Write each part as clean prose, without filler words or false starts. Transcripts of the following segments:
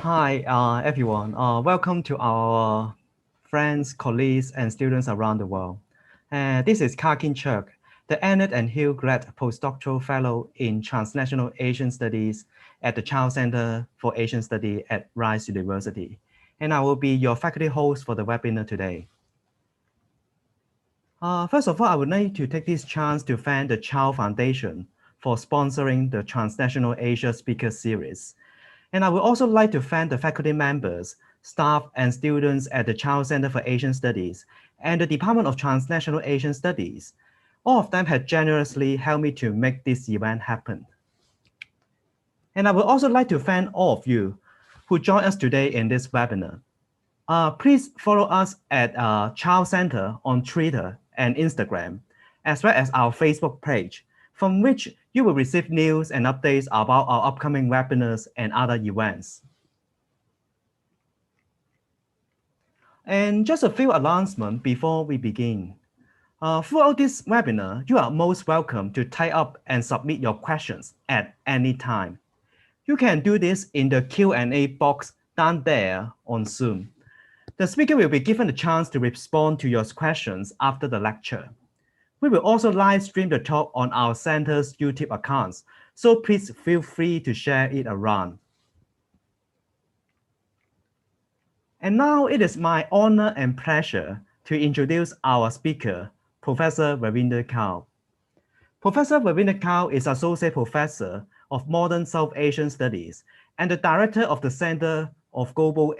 Hi, everyone. Welcome to our friends, colleagues, and students around the world. This is Kakin Chuk, the Annette and Hugh Grad Postdoctoral Fellow in Transnational Asian Studies at the Child Center for Asian Study at Rice University. And I will be your faculty host for the webinar today. First of all, I would like to take this chance to thank the Child Foundation for sponsoring the Transnational Asia Speaker Series. And I would also like to thank the faculty members, staff, and students at the Child Center for Asian Studies and the Department of Transnational Asian Studies. All of them have generously helped me to make this event happen. And I would also like to thank all of you who joined us today in this webinar. Please follow us at Child Center on Twitter and Instagram, as well as our Facebook page, from which you will receive news and updates about our upcoming webinars and other events. And just a few announcements before we begin. Throughout this webinar, you are most welcome to type up and submit your questions at any time. You can do this in the Q&A box down there on Zoom. The speaker will be given a chance to respond to your questions after the lecture. We will also live stream the talk on our center's YouTube accounts, so please feel free to share it around. And now it is my honor and pleasure to introduce our speaker, Professor Ravinder Kaur. Professor Ravinder Kaur is Associate Professor of Modern South Asian Studies and the Director of the Center of Global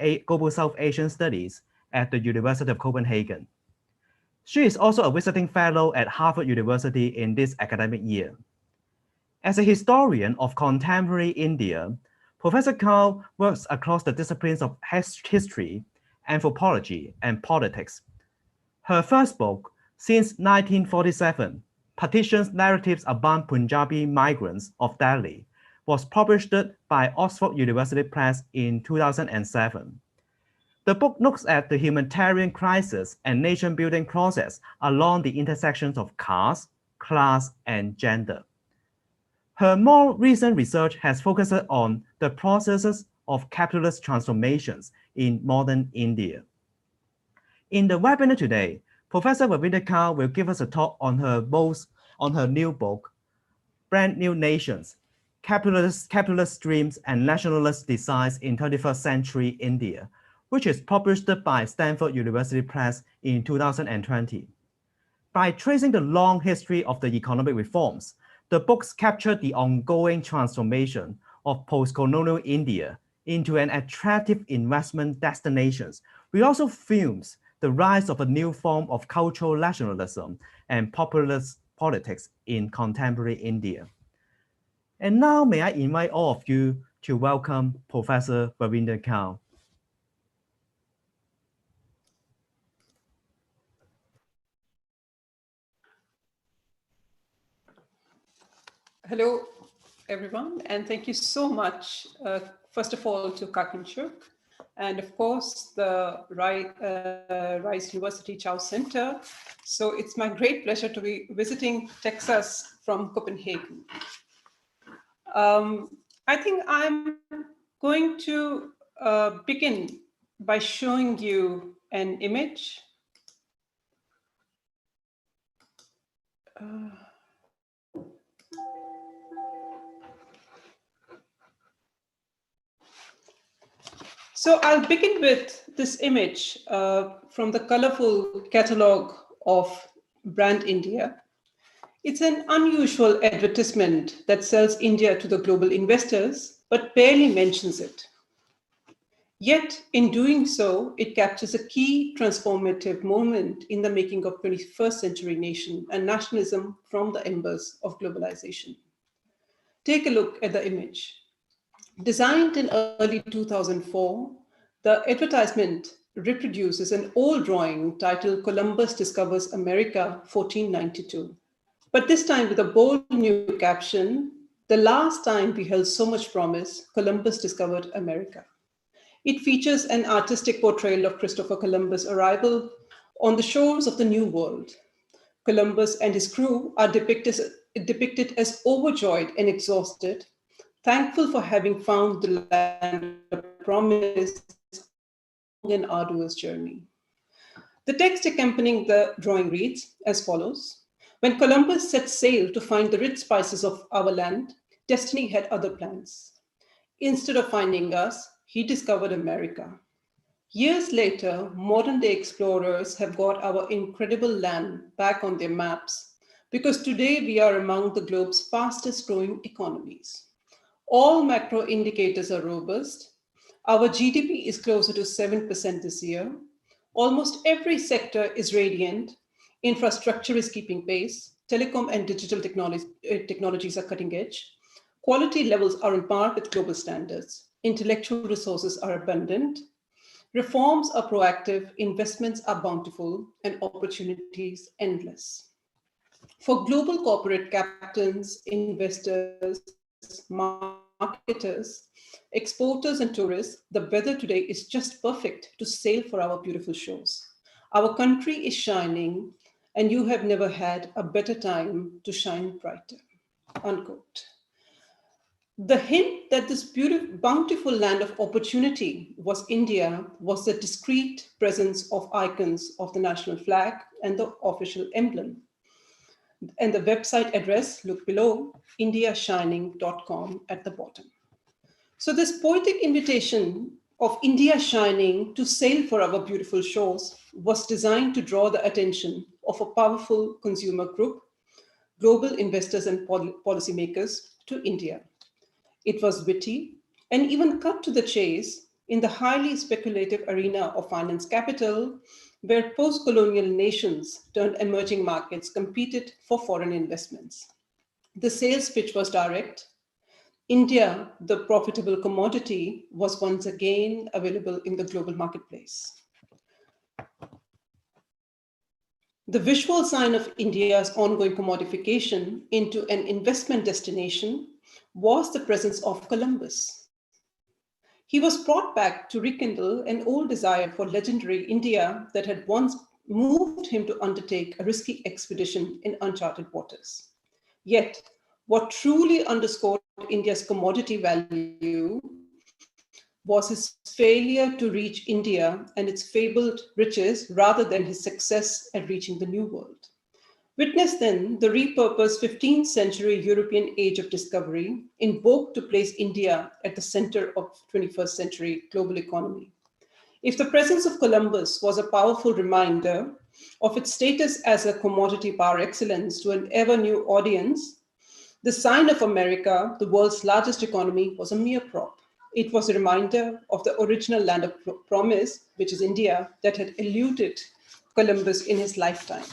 South Asian Studies at the University of Copenhagen. She is also a visiting fellow at Harvard University in this academic year. As a historian of contemporary India, Professor Kaur works across the disciplines of history, anthropology, and politics. Her first book, since 1947, Partitions Narratives about Punjabi Migrants of Delhi, was published by Oxford University Press in 2007. The book looks at the humanitarian crisis and nation-building process along the intersections of caste, class, and gender. Her more recent research has focused on the processes of capitalist transformations in modern India. In the webinar today, Professor Ravinder Kaur will give us a talk on her new book, Brand New Nations, Capitalist Dreams and Nationalist Designs in 21st Century India, which is published by Stanford University Press in 2020. By tracing the long history of the economic reforms, the books capture the ongoing transformation of post-colonial India into an attractive investment destination. We also films the rise of a new form of cultural nationalism and populist politics in contemporary India. And now may I invite all of you to welcome Professor Ravinder Kaur. Hello, everyone, and thank you so much, first of all, to Kakinchuk, and of course, the Rice University Chow Center. So it's my great pleasure to be visiting Texas from Copenhagen. I think I'm going to begin by showing you an image. So I'll begin with this image from the colorful catalog of Brand India. It's an unusual advertisement that sells India to the global investors, but barely mentions it. Yet, in doing so, it captures a key transformative moment in the making of 21st century nation and nationalism from the embers of globalization. Take a look at the image. Designed in early 2004, the advertisement reproduces an old drawing titled Columbus Discovers America 1492. But this time with a bold new caption, the last time we held so much promise, Columbus discovered America. It features an artistic portrayal of Christopher Columbus' arrival on the shores of the New World. Columbus and his crew are depicted as overjoyed and exhausted, thankful for having found the land of promise an arduous journey. The text accompanying the drawing reads as follows. When Columbus set sail to find the rich spices of our land, destiny had other plans. Instead of finding us, he discovered America. Years later, modern-day explorers have got our incredible land back on their maps because today we are among the globe's fastest-growing economies. All macro indicators are robust. Our GDP is closer to 7% this year. Almost every sector is radiant. Infrastructure is keeping pace. Telecom and digital technologies are cutting edge. Quality levels are on par with global standards. Intellectual resources are abundant. Reforms are proactive, investments are bountiful, and opportunities endless. For global corporate captains, investors, marketers, exporters, and tourists, the weather today is just perfect to sail for our beautiful shores. Our country is shining, and you have never had a better time to shine brighter. Unquote. The hint that this beautiful, bountiful land of opportunity was India was the discrete presence of icons of the national flag and the official emblem. And the website address, look below, indiashining.com at the bottom. So this poetic invitation of India shining to sail for our beautiful shores was designed to draw the attention of a powerful consumer group, global investors and policymakers to India. It was witty and even cut to the chase in the highly speculative arena of finance capital, where post-colonial nations turned emerging markets competed for foreign investments. The sales pitch was direct. India, the profitable commodity, was once again available in the global marketplace. The visual sign of India's ongoing commodification into an investment destination was the presence of Columbus. He was brought back to rekindle an old desire for legendary India that had once moved him to undertake a risky expedition in uncharted waters. Yet, what truly underscored India's commodity value was his failure to reach India and its fabled riches rather than his success at reaching the New World. Witness then the repurposed 15th century European age of discovery invoked to place India at the center of 21st century global economy. If the presence of Columbus was a powerful reminder of its status as a commodity par excellence to an ever new audience, the sign of America, the world's largest economy, was a mere prop. It was a reminder of the original land of promise, which is India, that had eluded Columbus in his lifetime.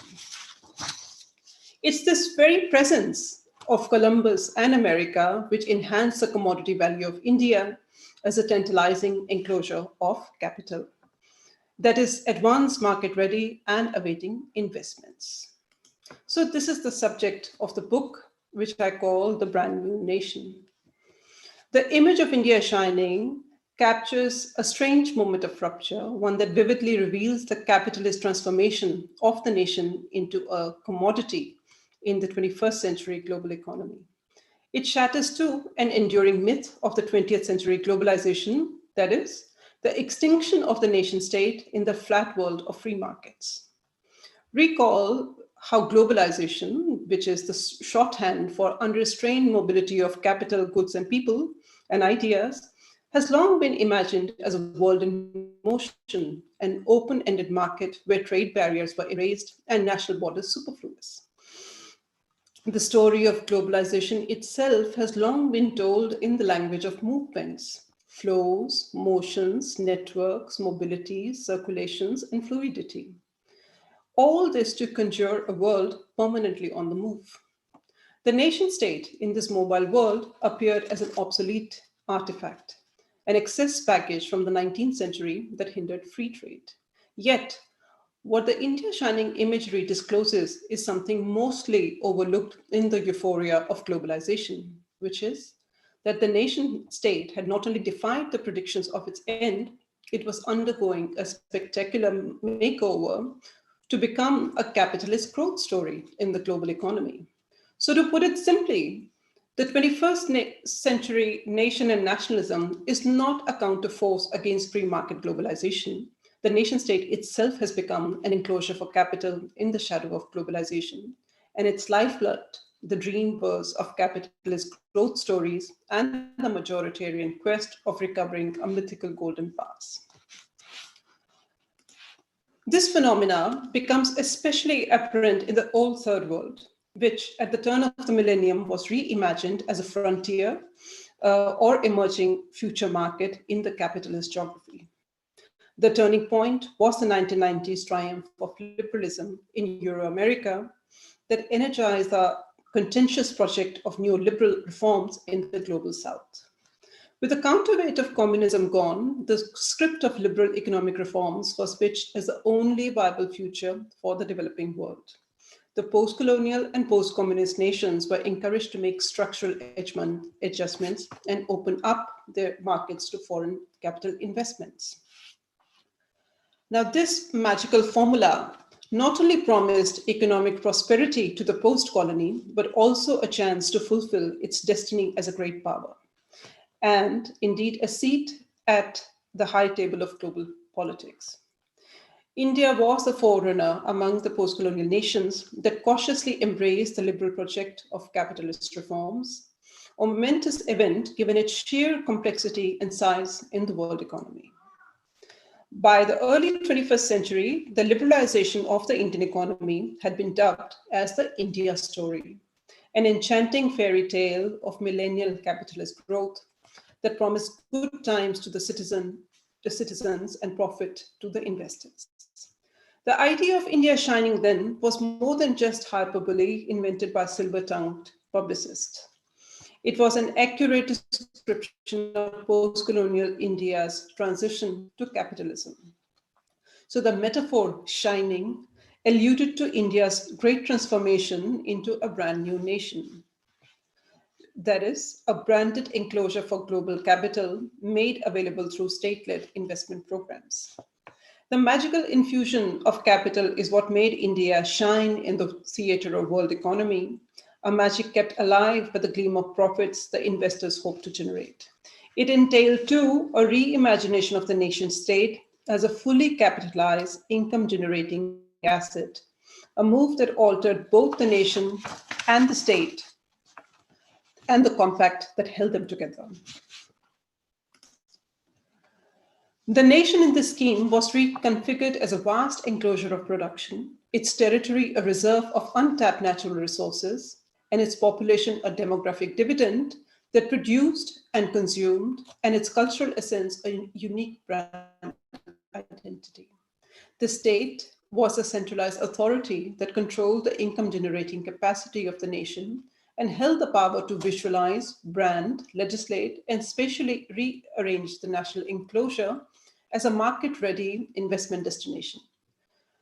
It's this very presence of Columbus and America which enhanced the commodity value of India as a tantalizing enclosure of capital that is at once market ready and awaiting investments. So this is the subject of the book, which I call The Brand New Nation. The image of India shining captures a strange moment of rupture, one that vividly reveals the capitalist transformation of the nation into a commodity in the 21st century global economy. It shatters too an enduring myth of the 20th century globalization, that is, the extinction of the nation state in the flat world of free markets. Recall how globalization, which is the shorthand for unrestrained mobility of capital, goods, and people and ideas, has long been imagined as a world in motion, an open-ended market where trade barriers were erased and national borders superfluous. The story of globalization itself has long been told in the language of movements, flows, motions, networks, mobilities, circulations, and fluidity. All this to conjure a world permanently on the move. The nation state in this mobile world appeared as an obsolete artifact, an excess baggage from the 19th century that hindered free trade. Yet, what the India shining imagery discloses is something mostly overlooked in the euphoria of globalization, which is that the nation state had not only defied the predictions of its end, it was undergoing a spectacular makeover to become a capitalist growth story in the global economy. So to put it simply, The 21st century nation and nationalism is not a counterforce against free market globalization. The nation state itself has become an enclosure for capital in the shadow of globalization, and its lifeblood, the dream birth of capitalist growth stories and the majoritarian quest of recovering a mythical golden past. This phenomena becomes especially apparent in the old third world, which at the turn of the millennium was reimagined as a frontier or emerging future market in the capitalist geography. The turning point was the 1990s triumph of liberalism in Euro-America that energized the contentious project of neoliberal reforms in the global south. With the counterweight of communism gone, the script of liberal economic reforms was pitched as the only viable future for the developing world. The post-colonial and post-communist nations were encouraged to make structural adjustments and open up their markets to foreign capital investments. Now, this magical formula not only promised economic prosperity to the post-colony, but also a chance to fulfill its destiny as a great power, and indeed a seat at the high table of global politics. India was the forerunner among the post-colonial nations that cautiously embraced the liberal project of capitalist reforms, a momentous event given its sheer complexity and size in the world economy. By the early 21st century, the liberalization of the Indian economy had been dubbed as the India story, an enchanting fairy tale of millennial capitalist growth that promised good times to the citizens and profit to the investors. The idea of India shining then was more than just hyperbole invented by silver-tongued publicists. It was an accurate description of post-colonial India's transition to capitalism. So the metaphor shining alluded to India's great transformation into a brand new nation. That is, a branded enclosure for global capital made available through state-led investment programs. The magical infusion of capital is what made India shine in the theater of world economy, a magic kept alive by the gleam of profits the investors hope to generate. It entailed, too, a reimagination of the nation state as a fully capitalized income-generating asset, a move that altered both the nation and the state and the compact that held them together. The nation in this scheme was reconfigured as a vast enclosure of production, its territory a reserve of untapped natural resources, and its population a demographic dividend that produced and consumed, and its cultural essence a unique brand identity. The state was a centralized authority that controlled the income-generating capacity of the nation and held the power to visualize, brand, legislate, and spatially rearrange the national enclosure as a market-ready investment destination.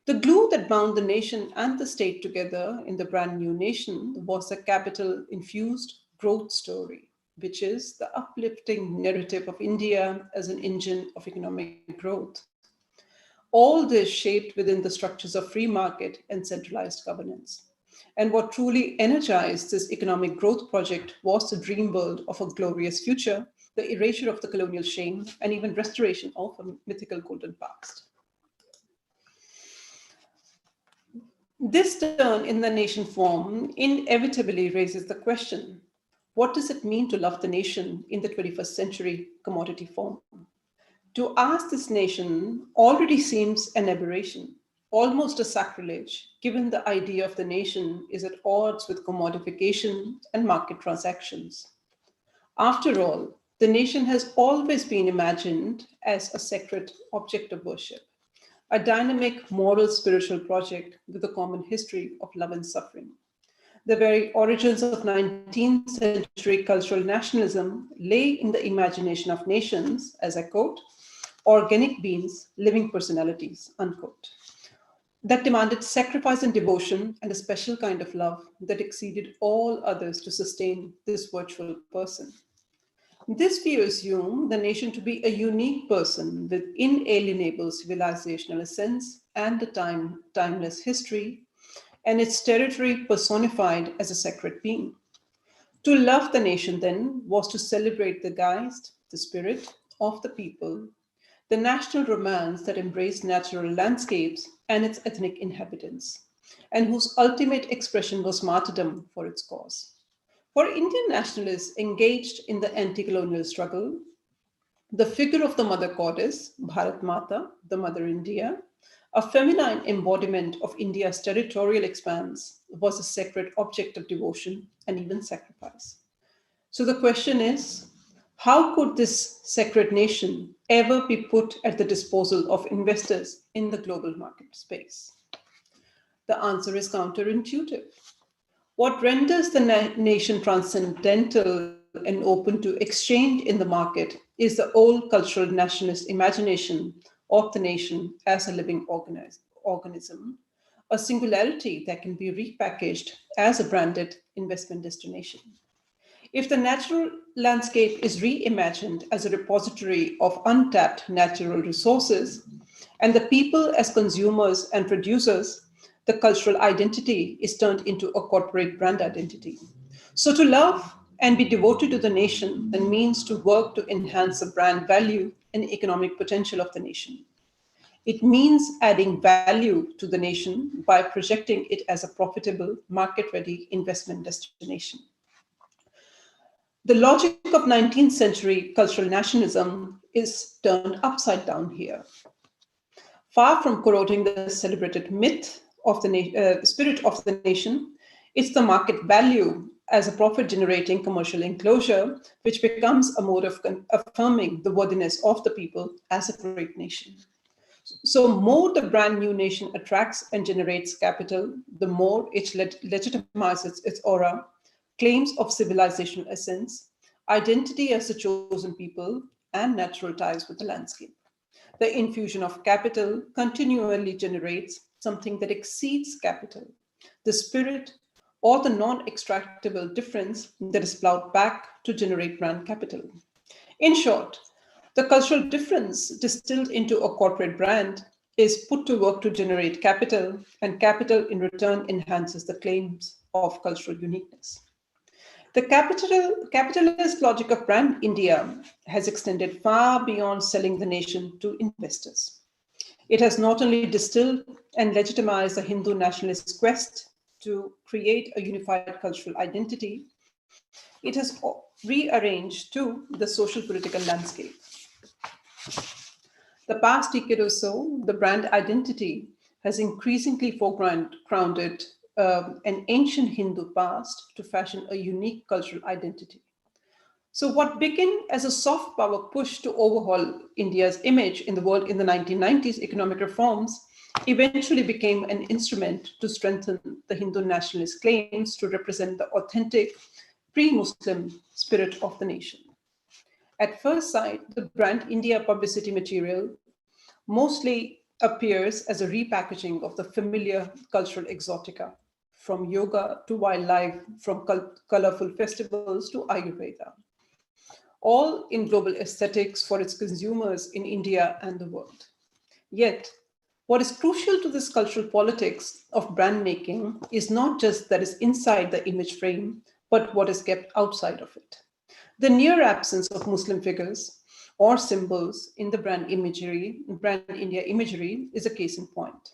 The glue that bound the nation and the state together in the brand new nation was a capital-infused growth story, which is the uplifting narrative of India as an engine of economic growth. All this shaped within the structures of free market and centralized governance. And what truly energized this economic growth project was the dream world of a glorious future, the erasure of the colonial shame, and even restoration of a mythical golden past. This turn in the nation form inevitably raises the question, what does it mean to love the nation in the 21st century commodity form? To ask this nation already seems an aberration, almost a sacrilege, given the idea of the nation is at odds with commodification and market transactions. After all, the nation has always been imagined as a sacred object of worship, a dynamic moral spiritual project with a common history of love and suffering. The very origins of 19th century cultural nationalism lay in the imagination of nations, as I quote, organic beings, living personalities, unquote, that demanded sacrifice and devotion and a special kind of love that exceeded all others to sustain this virtual person. This view assumed the nation to be a unique person with inalienable civilizational essence and a timeless history, and its territory personified as a sacred being. To love the nation then was to celebrate the geist, the spirit of the people, the national romance that embraced natural landscapes and its ethnic inhabitants, and whose ultimate expression was martyrdom for its cause. For Indian nationalists engaged in the anti-colonial struggle, the figure of the mother goddess, Bharat Mata, the Mother India, a feminine embodiment of India's territorial expanse, was a sacred object of devotion and even sacrifice. So the question is, how could this sacred nation ever be put at the disposal of investors in the global market space? The answer is counterintuitive. What renders the nation transcendental and open to exchange in the market is the old cultural nationalist imagination of the nation as a living organism, a singularity that can be repackaged as a branded investment destination. If the natural landscape is reimagined as a repository of untapped natural resources, and the people as consumers and producers, the cultural identity is turned into a corporate brand identity. So to love and be devoted to the nation then means to work to enhance the brand value and economic potential of the nation. It means adding value to the nation by projecting it as a profitable, market-ready investment destination. The logic of 19th century cultural nationalism is turned upside down here. Far from corroding the celebrated myth of the spirit of the nation, it's the market value as a profit-generating commercial enclosure which becomes a mode of affirming the worthiness of the people as a great nation. So more the brand new nation attracts and generates capital, the more it legitimizes its aura, claims of civilizational essence, identity as a chosen people, and natural ties with the landscape. The infusion of capital continually generates something that exceeds capital, the spirit or the non-extractable difference that is plowed back to generate brand capital. In short, the cultural difference distilled into a corporate brand is put to work to generate capital, and capital in return enhances the claims of cultural uniqueness. The capitalist logic of brand India has extended far beyond selling the nation to investors. It has not only distilled and legitimized the Hindu nationalist quest to create a unified cultural identity, it has rearranged too the social political landscape. The past decade or so, the brand identity has increasingly foregrounded an ancient Hindu past to fashion a unique cultural identity. So what began as a soft power push to overhaul India's image in the world in the 1990s economic reforms eventually became an instrument to strengthen the Hindu nationalist claims to represent the authentic pre-Muslim spirit of the nation. At first sight, the brand India publicity material mostly appears as a repackaging of the familiar cultural exotica, from yoga to wildlife, from colorful festivals to Ayurveda, all in global aesthetics for its consumers in India and the world. Yet, what is crucial to this cultural politics of brand making is not just that is inside the image frame, but what is kept outside of it. The near absence of Muslim figures or symbols in the brand India imagery is a case in point.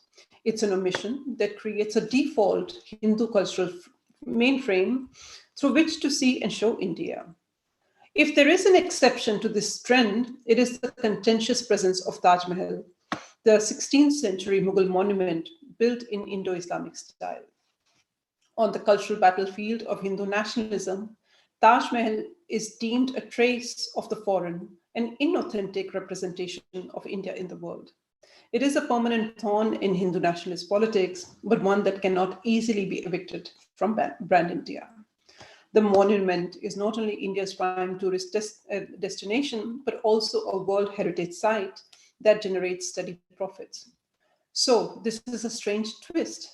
It's an omission that creates a default Hindu cultural mainframe through which to see and show India. If there is an exception to this trend, it is the contentious presence of Taj Mahal, the 16th century Mughal monument built in Indo-Islamic style. On the cultural battlefield of Hindu nationalism, Taj Mahal is deemed a trace of the foreign and inauthentic representation of India in the world. It is a permanent thorn in Hindu nationalist politics, but one that cannot easily be evicted from brand India. The monument is not only India's prime tourist destination, but also a World Heritage Site that generates steady profits. So this is a strange twist.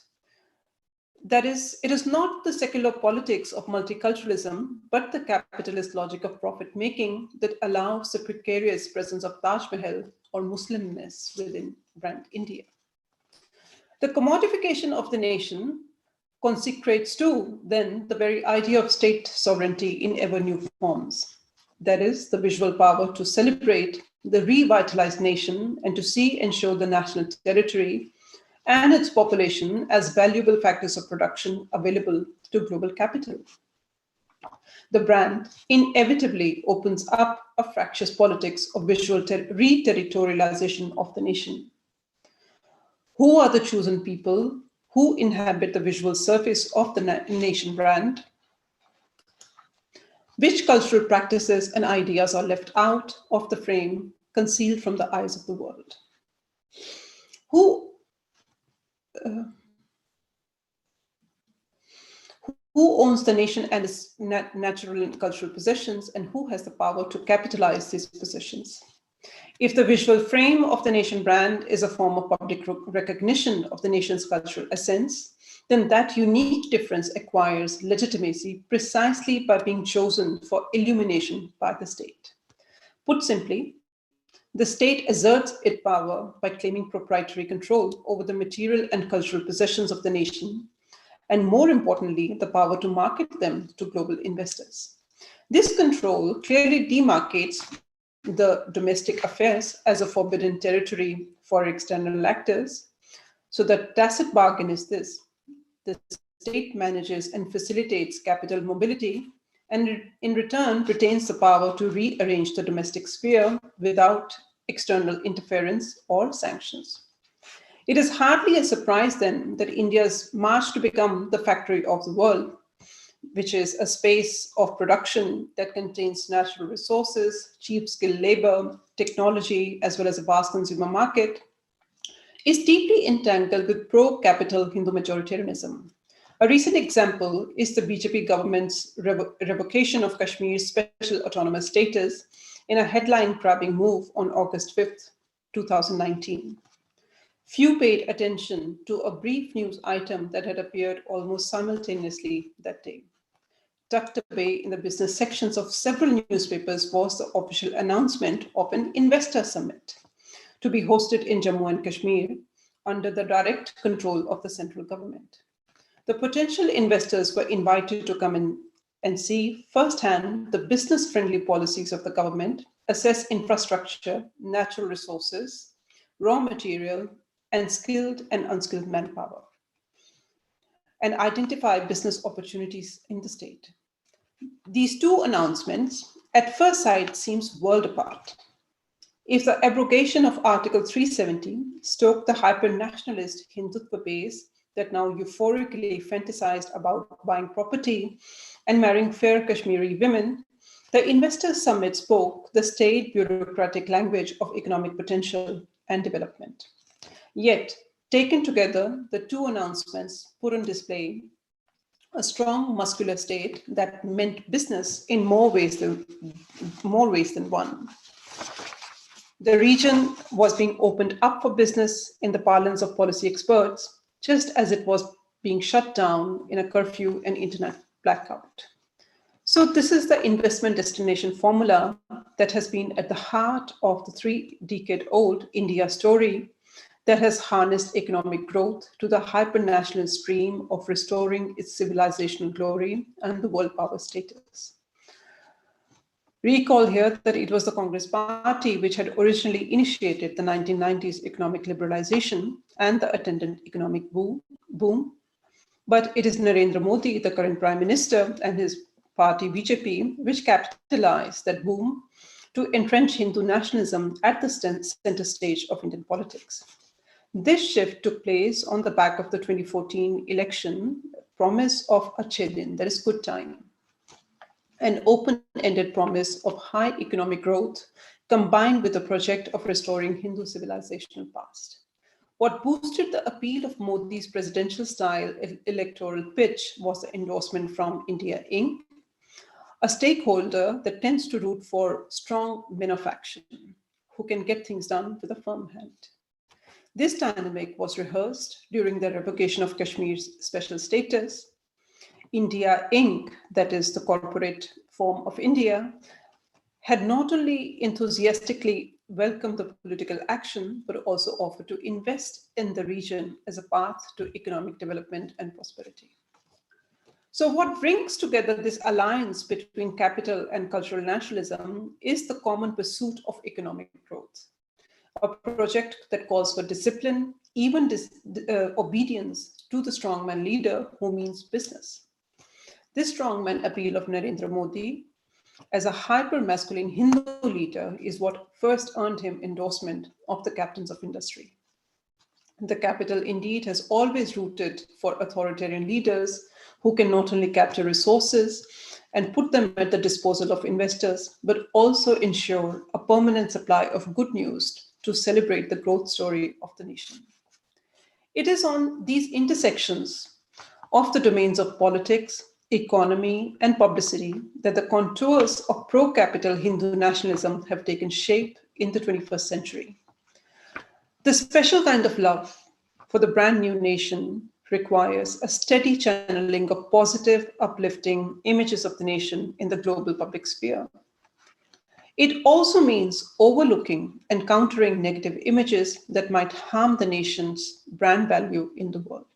That is, it is not the secular politics of multiculturalism, but the capitalist logic of profit making that allows the precarious presence of Taj Mahal or Muslimness within brand India. The commodification of the nation consecrates too, then, the very idea of state sovereignty in ever new forms. That is, the visual power to celebrate the revitalized nation and to see and show the national territory and its population as valuable factors of production available to global capital. The brand inevitably opens up a fractious politics of visual re-territorialization of the nation. Who are the chosen people who inhabit the visual surface of the nation brand? Which cultural practices and ideas are left out of the frame, concealed from the eyes of the world? Who owns the nation and its natural and cultural possessions, and who has the power to capitalize these possessions? If the visual frame of the nation brand is a form of public recognition of the nation's cultural essence, then that unique difference acquires legitimacy precisely by being chosen for illumination by the state. Put simply, the state asserts its power by claiming proprietary control over the material and cultural possessions of the nation, and more importantly, the power to market them to global investors. This control clearly demarcates the domestic affairs as a forbidden territory for external actors. So the tacit bargain is this: the state manages and facilitates capital mobility, and in return retains the power to rearrange the domestic sphere without external interference or sanctions. It is hardly a surprise then that India's march to become the factory of the world, which is a space of production that contains natural resources, cheap skilled labor, technology, as well as a vast consumer market, is deeply entangled with pro-capital Hindu majoritarianism. A recent example is the BJP government's revocation of Kashmir's special autonomous status in a headline-grabbing move on August 5th, 2019. Few paid attention to a brief news item that had appeared almost simultaneously that day. Tucked away in the business sections of several newspapers was the official announcement of an investor summit to be hosted in Jammu and Kashmir under the direct control of the central government. The potential investors were invited to come in and see firsthand the business-friendly policies of the government, assess infrastructure, natural resources, raw material, and skilled and unskilled manpower, and identify business opportunities in the state. These two announcements, at first sight, seems world apart. If the abrogation of Article 370 stoked the hyper-nationalist Hindutva base that now euphorically fantasized about buying property and marrying fair Kashmiri women, the Investor Summit spoke the state bureaucratic language of economic potential and development. Yet, taken together, the two announcements put on display a strong muscular state that meant business in more ways than one. The region was being opened up for business in the parlance of policy experts, just as it was being shut down in a curfew and internet blackout. So this is the investment destination formula that has been at the heart of the 3-decade-old India story that has harnessed economic growth to the hyper-national stream of restoring its civilizational glory and the world power status. Recall here that it was the Congress Party which had originally initiated the 1990s economic liberalization and the attendant economic boom. But it is Narendra Modi, the current Prime Minister, and his party BJP, which capitalized that boom to entrench Hindu nationalism at the center stage of Indian politics. This shift took place on the back of the 2014 election promise of Achhe Din, that is good time, an open-ended promise of high economic growth combined with the project of restoring Hindu civilizational past. What boosted the appeal of Modi's presidential-style electoral pitch was the endorsement from India Inc., a stakeholder that tends to root for strong men of action who can get things done with a firm hand. This dynamic was rehearsed during the revocation of Kashmir's special status. India Inc., that is the corporate form of India, had not only enthusiastically welcomed the political action, but also offered to invest in the region as a path to economic development and prosperity. So what brings together this alliance between capital and cultural nationalism is the common pursuit of economic growth, a project that calls for discipline, even obedience to the strongman leader who means business. This strongman appeal of Narendra Modi as a hyper-masculine Hindu leader is what first earned him endorsement of the captains of industry. The capital indeed has always rooted for authoritarian leaders who can not only capture resources and put them at the disposal of investors, but also ensure a permanent supply of good news to celebrate the growth story of the nation. It is on these intersections of the domains of politics, economy, and publicity that the contours of pro-capital Hindu nationalism have taken shape in the 21st century. The special kind of love for the brand new nation requires a steady channeling of positive, uplifting images of the nation in the global public sphere. It also means overlooking and countering negative images that might harm the nation's brand value in the world.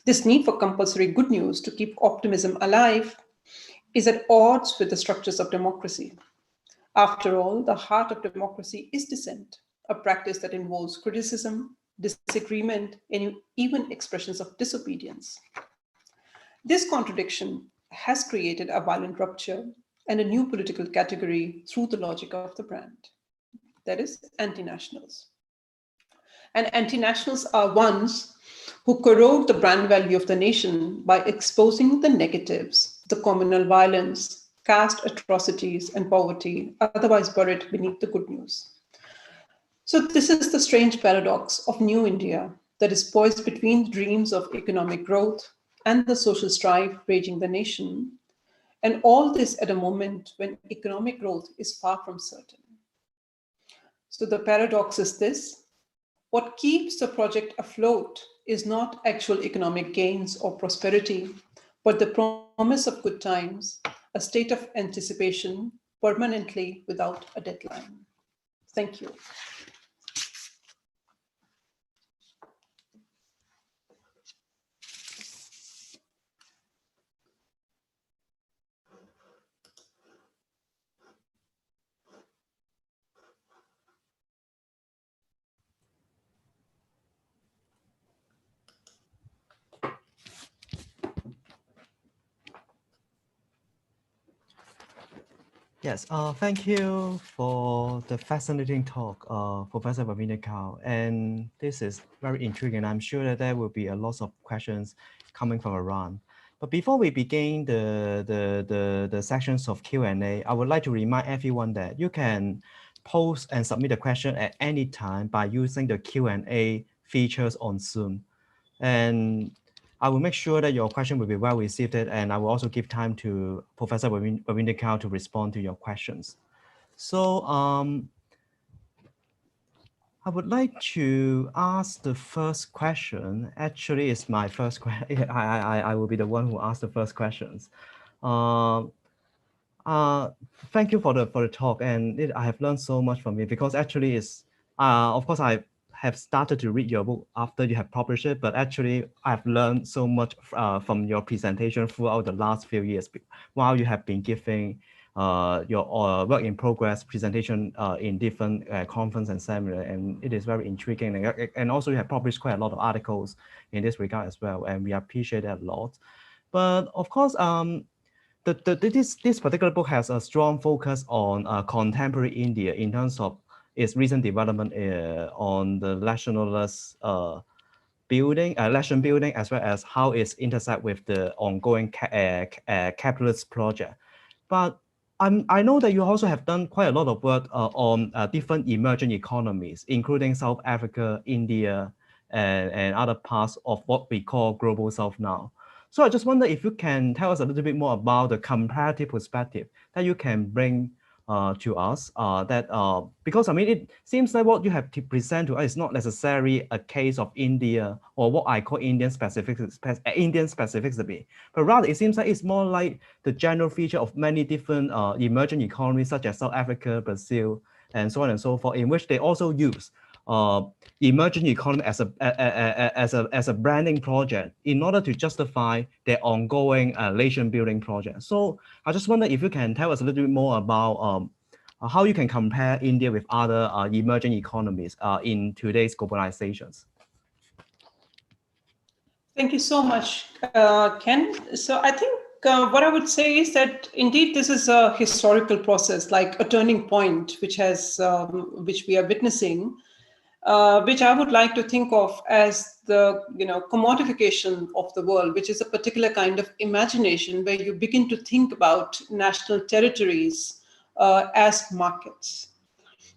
This need for compulsory good news to keep optimism alive is at odds with the structures of democracy. After all, the heart of democracy is dissent, a practice that involves criticism, disagreement, and even expressions of disobedience. This contradiction has created a violent rupture and a new political category through the logic of the brand. That is, anti-nationals. And anti-nationals are ones who corrode the brand value of the nation by exposing the negatives, the communal violence, caste atrocities, and poverty, otherwise buried beneath the good news. So this is the strange paradox of New India that is poised between the dreams of economic growth and the social strife raging the nation, and all this at a moment when economic growth is far from certain. So the paradox is this: what keeps the project afloat is not actual economic gains or prosperity, but the promise of good times, a state of anticipation permanently without a deadline. Thank you. Yes, thank you for the fascinating talk, Professor Ravinder Kaur. And this is very intriguing. I'm sure that there will be a lot of questions coming from around. But before we begin the sections of Q&A, I would like to remind everyone that you can post and submit a question at any time by using the Q&A features on Zoom. And I will make sure that your question will be well received, and I will also give time to Professor Ravinder Kaur to respond to your questions. So I would like to ask the first question. Actually, it's my first question. I will be the one who asks the first questions. Thank you for the talk, and I have learned so much from it, because actually it's of course I have started to read your book after you have published it, but actually I've learned so much from your presentation throughout the last few years while you have been giving your work in progress presentation in different conference and seminar, and it is very intriguing, and also you have published quite a lot of articles in this regard as well, and we appreciate that a lot. But of course, this particular book has a strong focus on contemporary India in terms of its recent development on the nationalist nation building, as well as how it's intersect with the ongoing capitalist project. But I know that you also have done quite a lot of work on different emerging economies, including South Africa, India, and other parts of what we call Global South now. So I just wonder if you can tell us a little bit more about the comparative perspective that you can bring to us, because I mean, it seems like what you have to present to us is not necessarily a case of India or what I call Indian specificity, but rather it seems like it's more like the general feature of many different emerging economies such as South Africa, Brazil, and so on and so forth, in which they also use emerging economy as a branding project in order to justify their ongoing nation building project. So I just wonder if you can tell us a little bit more about how you can compare India with other emerging economies in today's globalizations. Thank you so much, Ken. So I think what I would say is that indeed this is a historical process, like a turning point, which we are witnessing, which I would like to think of as the commodification of the world, which is a particular kind of imagination where you begin to think about national territories as markets.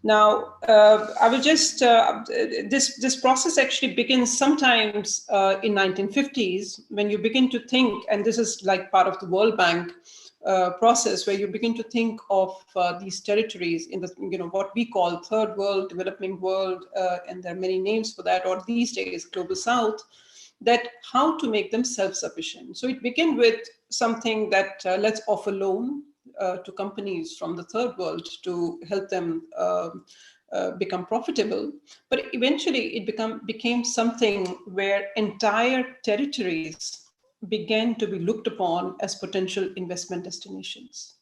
Now, I will just, this process actually begins sometimes in 1950s when you begin to think, and this is like part of the World Bank process, where you begin to think of these territories in the, what we call third world, developing world, and there are many names for that, or these days, global south, that how to make them self-sufficient. So it began with something that let's offer loan to companies from the third world to help them become profitable. But eventually it became something where entire territories began to be looked upon as potential investment destinations.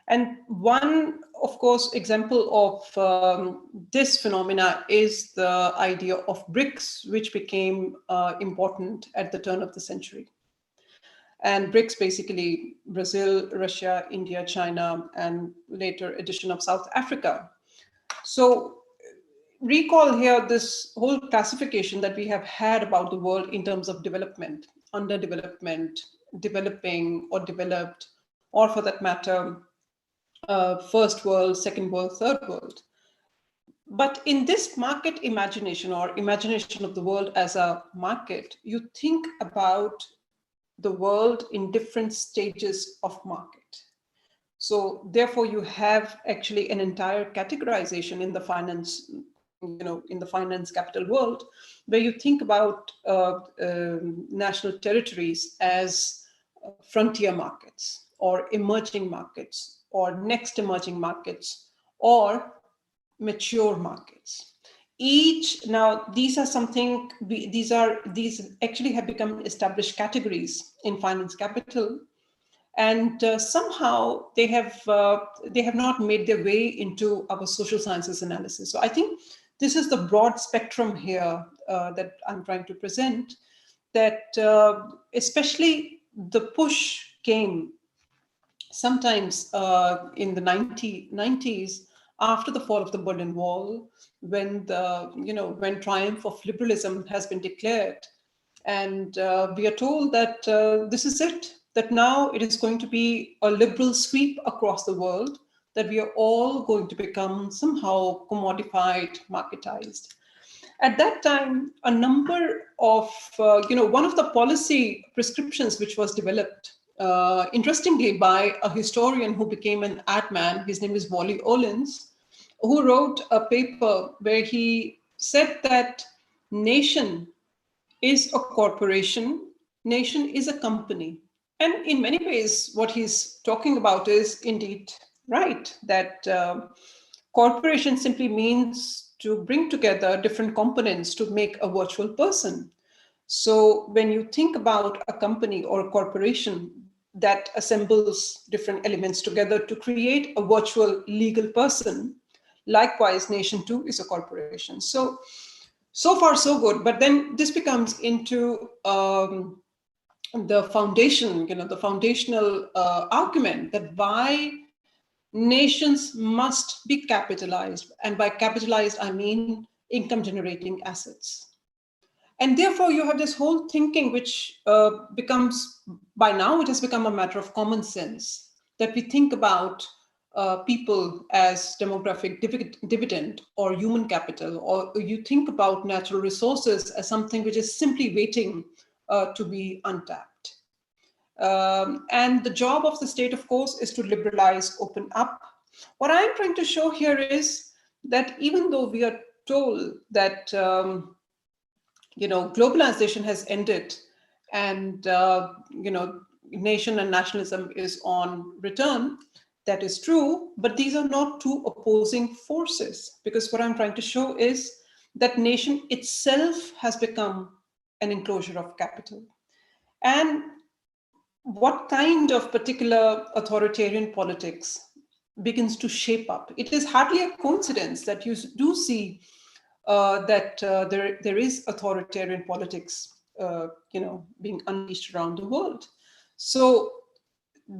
And one, of course, example of this phenomena is the idea of BRICS, which became important at the turn of the century. And BRICS, basically Brazil, Russia, India, China, and later addition of South Africa. So recall here this whole classification that we have had about the world in terms of development, underdevelopment, developing or developed, or for that matter, first world, second world, third world. But in this market imagination or imagination of the world as a market, you think about the world in different stages of market. So therefore you have actually an entire categorization in the finance, in the finance capital world, where you think about national territories as frontier markets or emerging markets or next emerging markets or mature markets. Now these are something, these actually have become established categories in finance capital, and somehow they have not made their way into our social sciences analysis. So I think this is the broad spectrum here that I'm trying to present, that especially the push came sometimes in the 90s after the fall of the Berlin Wall, when when triumph of liberalism has been declared, and we are told that this is it, that now it is going to be a liberal sweep across the world, that we are all going to become somehow commodified, marketized. At that time, a number of, one of the policy prescriptions which was developed, interestingly, by a historian who became an ad man, his name is Wally Olins, who wrote a paper where he said that nation is a corporation, nation is a company. And in many ways, what he's talking about is indeed right, that corporation simply means to bring together different components to make a virtual person. So when you think about a company or a corporation that assembles different elements together to create a virtual legal person, likewise, nation too is a corporation. So far so good. But then this becomes into the foundation, the foundational argument that why nations must be capitalized. And by capitalized, I mean income generating assets. And therefore you have this whole thinking, which becomes, by now it has become a matter of common sense, that we think about people as demographic dividend or human capital, or you think about natural resources as something which is simply waiting to be untapped. And the job of the state, of course, is to liberalize, open up. What I'm trying to show here is that even though we are told that globalization has ended and nation and nationalism is on return, that is true, but these are not two opposing forces, because what I'm trying to show is that nation itself has become an enclosure of capital. And what kind of particular authoritarian politics begins to shape up? It is hardly a coincidence that you do see that there is authoritarian politics, being unleashed around the world. So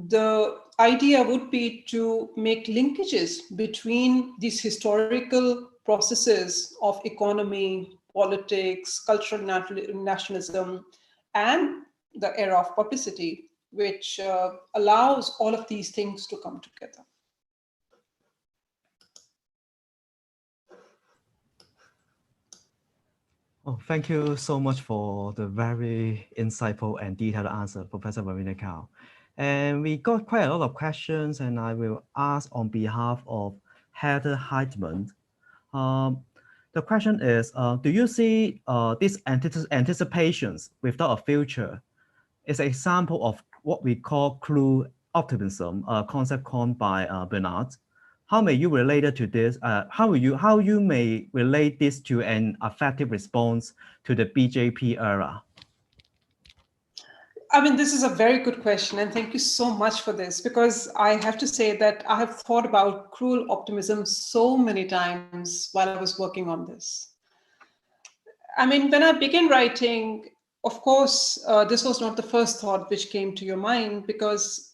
the idea would be to make linkages between these historical processes of economy, politics, cultural nationalism, and the era of publicity, which allows all of these things to come together. Oh, thank you so much for the very insightful and detailed answer, Professor Ravinder Kaur. And we got quite a lot of questions, and I will ask on behalf of Heather Heitman. The question is, do you see these anticipations without a future is an example of what we call cruel optimism, a concept coined by Bernard? How may you relate it to this? How you may relate this to an effective response to the BJP era? I mean, this is a very good question, and thank you so much for this, because I have to say that I have thought about cruel optimism so many times while I was working on this. I mean, when I began writing, of course, this was not the first thought which came to your mind, because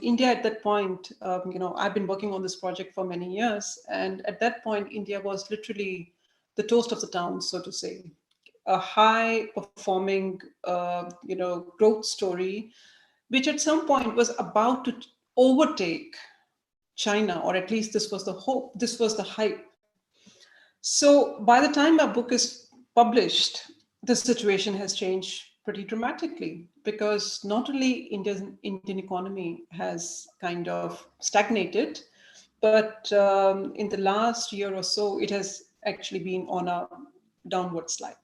India at that point, I've been working on this project for many years. And at that point, India was literally the toast of the town, so to say, a high performing, growth story, which at some point was about to overtake China, or at least this was the hope, this was the hype. So by the time my book is published, the situation has changed pretty dramatically, because not only Indian economy has kind of stagnated, but in the last year or so, it has actually been on a downward slide.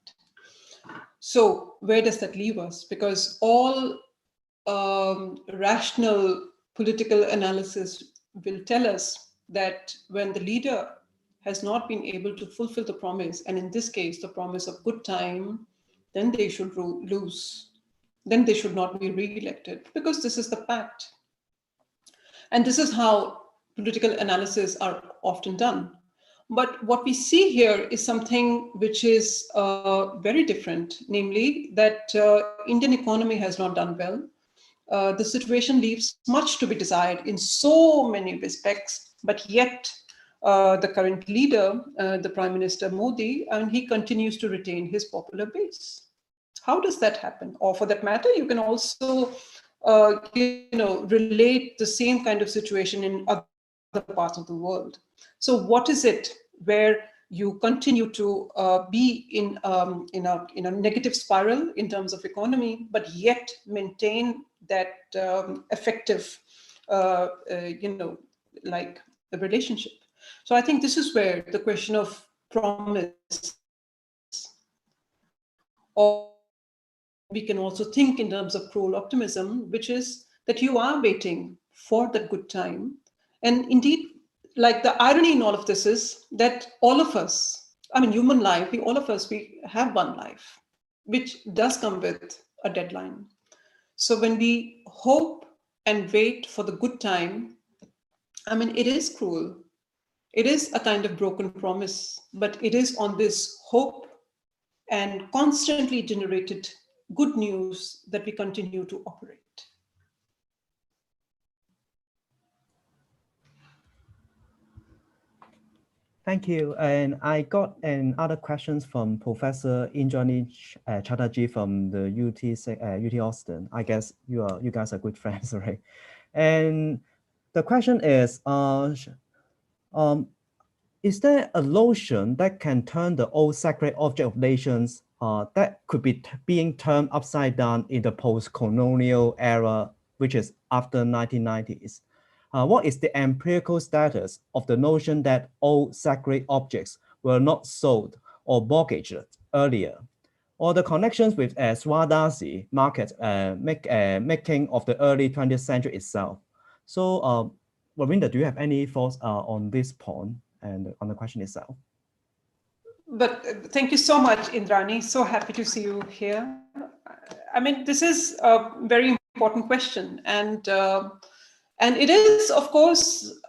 So where does that leave us? Because all rational political analysis will tell us that when the leader has not been able to fulfill the promise, and in this case, the promise of good time, then they should lose. Then they should not be re-elected, because this is the pact. And this is how political analysis are often done. But what we see here is something which is very different, namely that Indian economy has not done well. The situation leaves much to be desired in so many respects, but yet the current leader, the Prime Minister Modi, and he continues to retain his popular base. How does that happen? Or for that matter, you can also relate the same kind of situation in other parts of the world. So what is it where you continue to be in a negative spiral in terms of economy, but yet maintain that effective, like a relationship? So I think this is where the question of promise, or we can also think in terms of cruel optimism, which is that you are waiting for the good time. And indeed, like the irony in all of this is that all of us, I mean, human life, we have one life, which does come with a deadline. So when we hope and wait for the good time, I mean, it is cruel. It is a kind of broken promise, but it is on this hope and constantly generated good news that we continue to operate. Thank you. And I got other questions from Professor Indrani Chatterjee from the UT Austin. I guess you guys are good friends, right? And the question is there a notion that can turn the old sacred object of nations that could be being turned upside down in the post-colonial era, which is after 1990s? What is the empirical status of the notion that old sacred objects were not sold or mortgaged earlier, or the connections with Swadeshi market making of the early 20th century itself? So, Ravinder, do you have any thoughts on this point and on the question itself? But thank you so much, Indrani. So happy to see you here. I mean, this is a very important question, and it is, of course,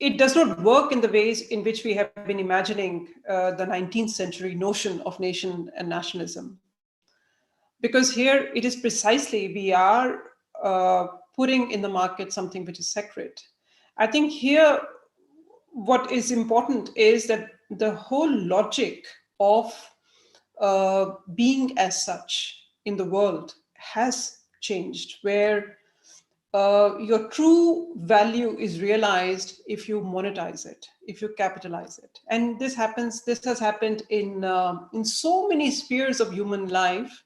it does not work in the ways in which we have been imagining the 19th century notion of nation and nationalism. Because here it is precisely we are putting in the market something which is sacred. I think here what is important is that the whole logic of being as such in the world has changed, where your true value is realized if you monetize it, if you capitalize it. And this has happened in so many spheres of human life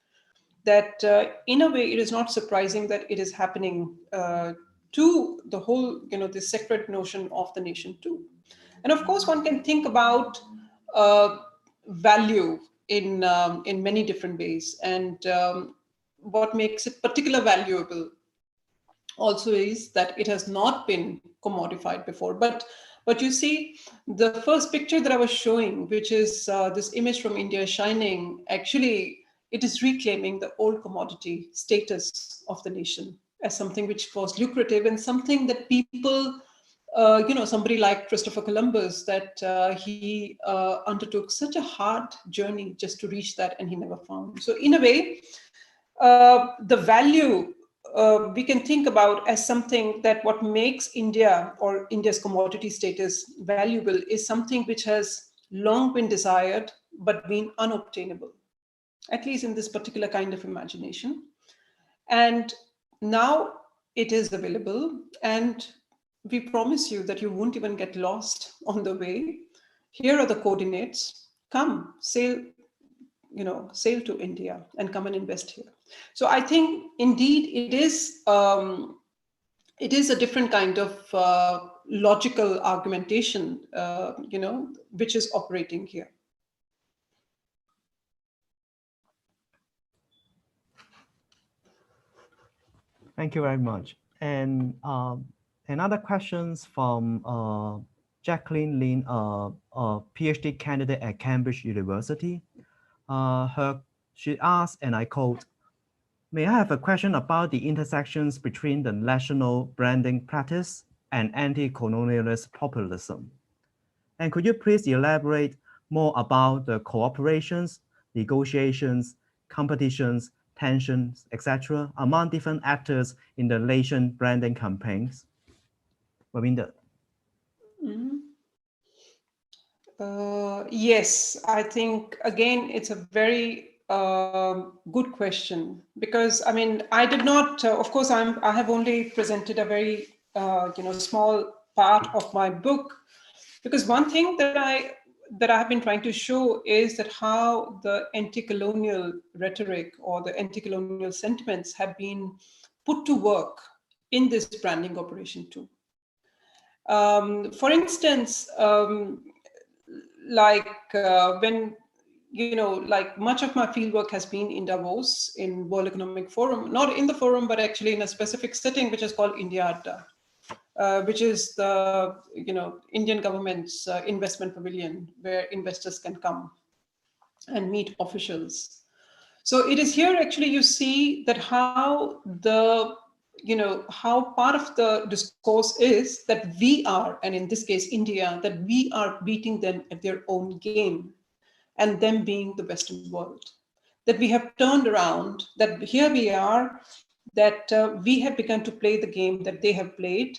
that in a way it is not surprising that it is happening to the whole, this sacred notion of the nation too. And of course, one can think about value in many different ways. And what makes it particularly valuable also is that it has not been commodified before. But you see, the first picture that I was showing, which is this image from India shining, actually, it is reclaiming the old commodity status of the nation as something which was lucrative and something that people, somebody like Christopher Columbus, that he undertook such a hard journey just to reach that, and he never found. So in a way, the value we can think about as something that what makes India or India's commodity status valuable is something which has long been desired but been unobtainable, at least in this particular kind of imagination. And now it is available, and we promise you that you won't even get lost on the way. Here are the coordinates. Come, sail to India and come and invest here. So I think indeed it is a different kind of logical argumentation, which is operating here. Thank you very much. And another questions from Jacqueline Lin, a PhD candidate at Cambridge University. She asked, and I quote, "May I have a question about the intersections between the national branding practice and anti-colonialist populism? And could you please elaborate more about the cooperations, negotiations, competitions, tensions, etc., among different actors in the nation branding campaigns?" Ravinder. Yes, I think, again, it's a very good question, because I mean, I did not, of course, I have only presented a very small part of my book, because one thing that I have been trying to show is that how the anti-colonial rhetoric or the anti-colonial sentiments have been put to work in this branding operation too. For instance, when like much of my fieldwork has been in Davos, in World Economic Forum, not in the forum, but actually in a specific setting, which is called India Adda, which is the Indian government's investment pavilion, where investors can come and meet officials. So it is here actually you see that how how part of the discourse is that we are, and in this case India, that we are beating them at their own game, and them being the Western world. That we have turned around, that here we are, that we have begun to play the game that they have played.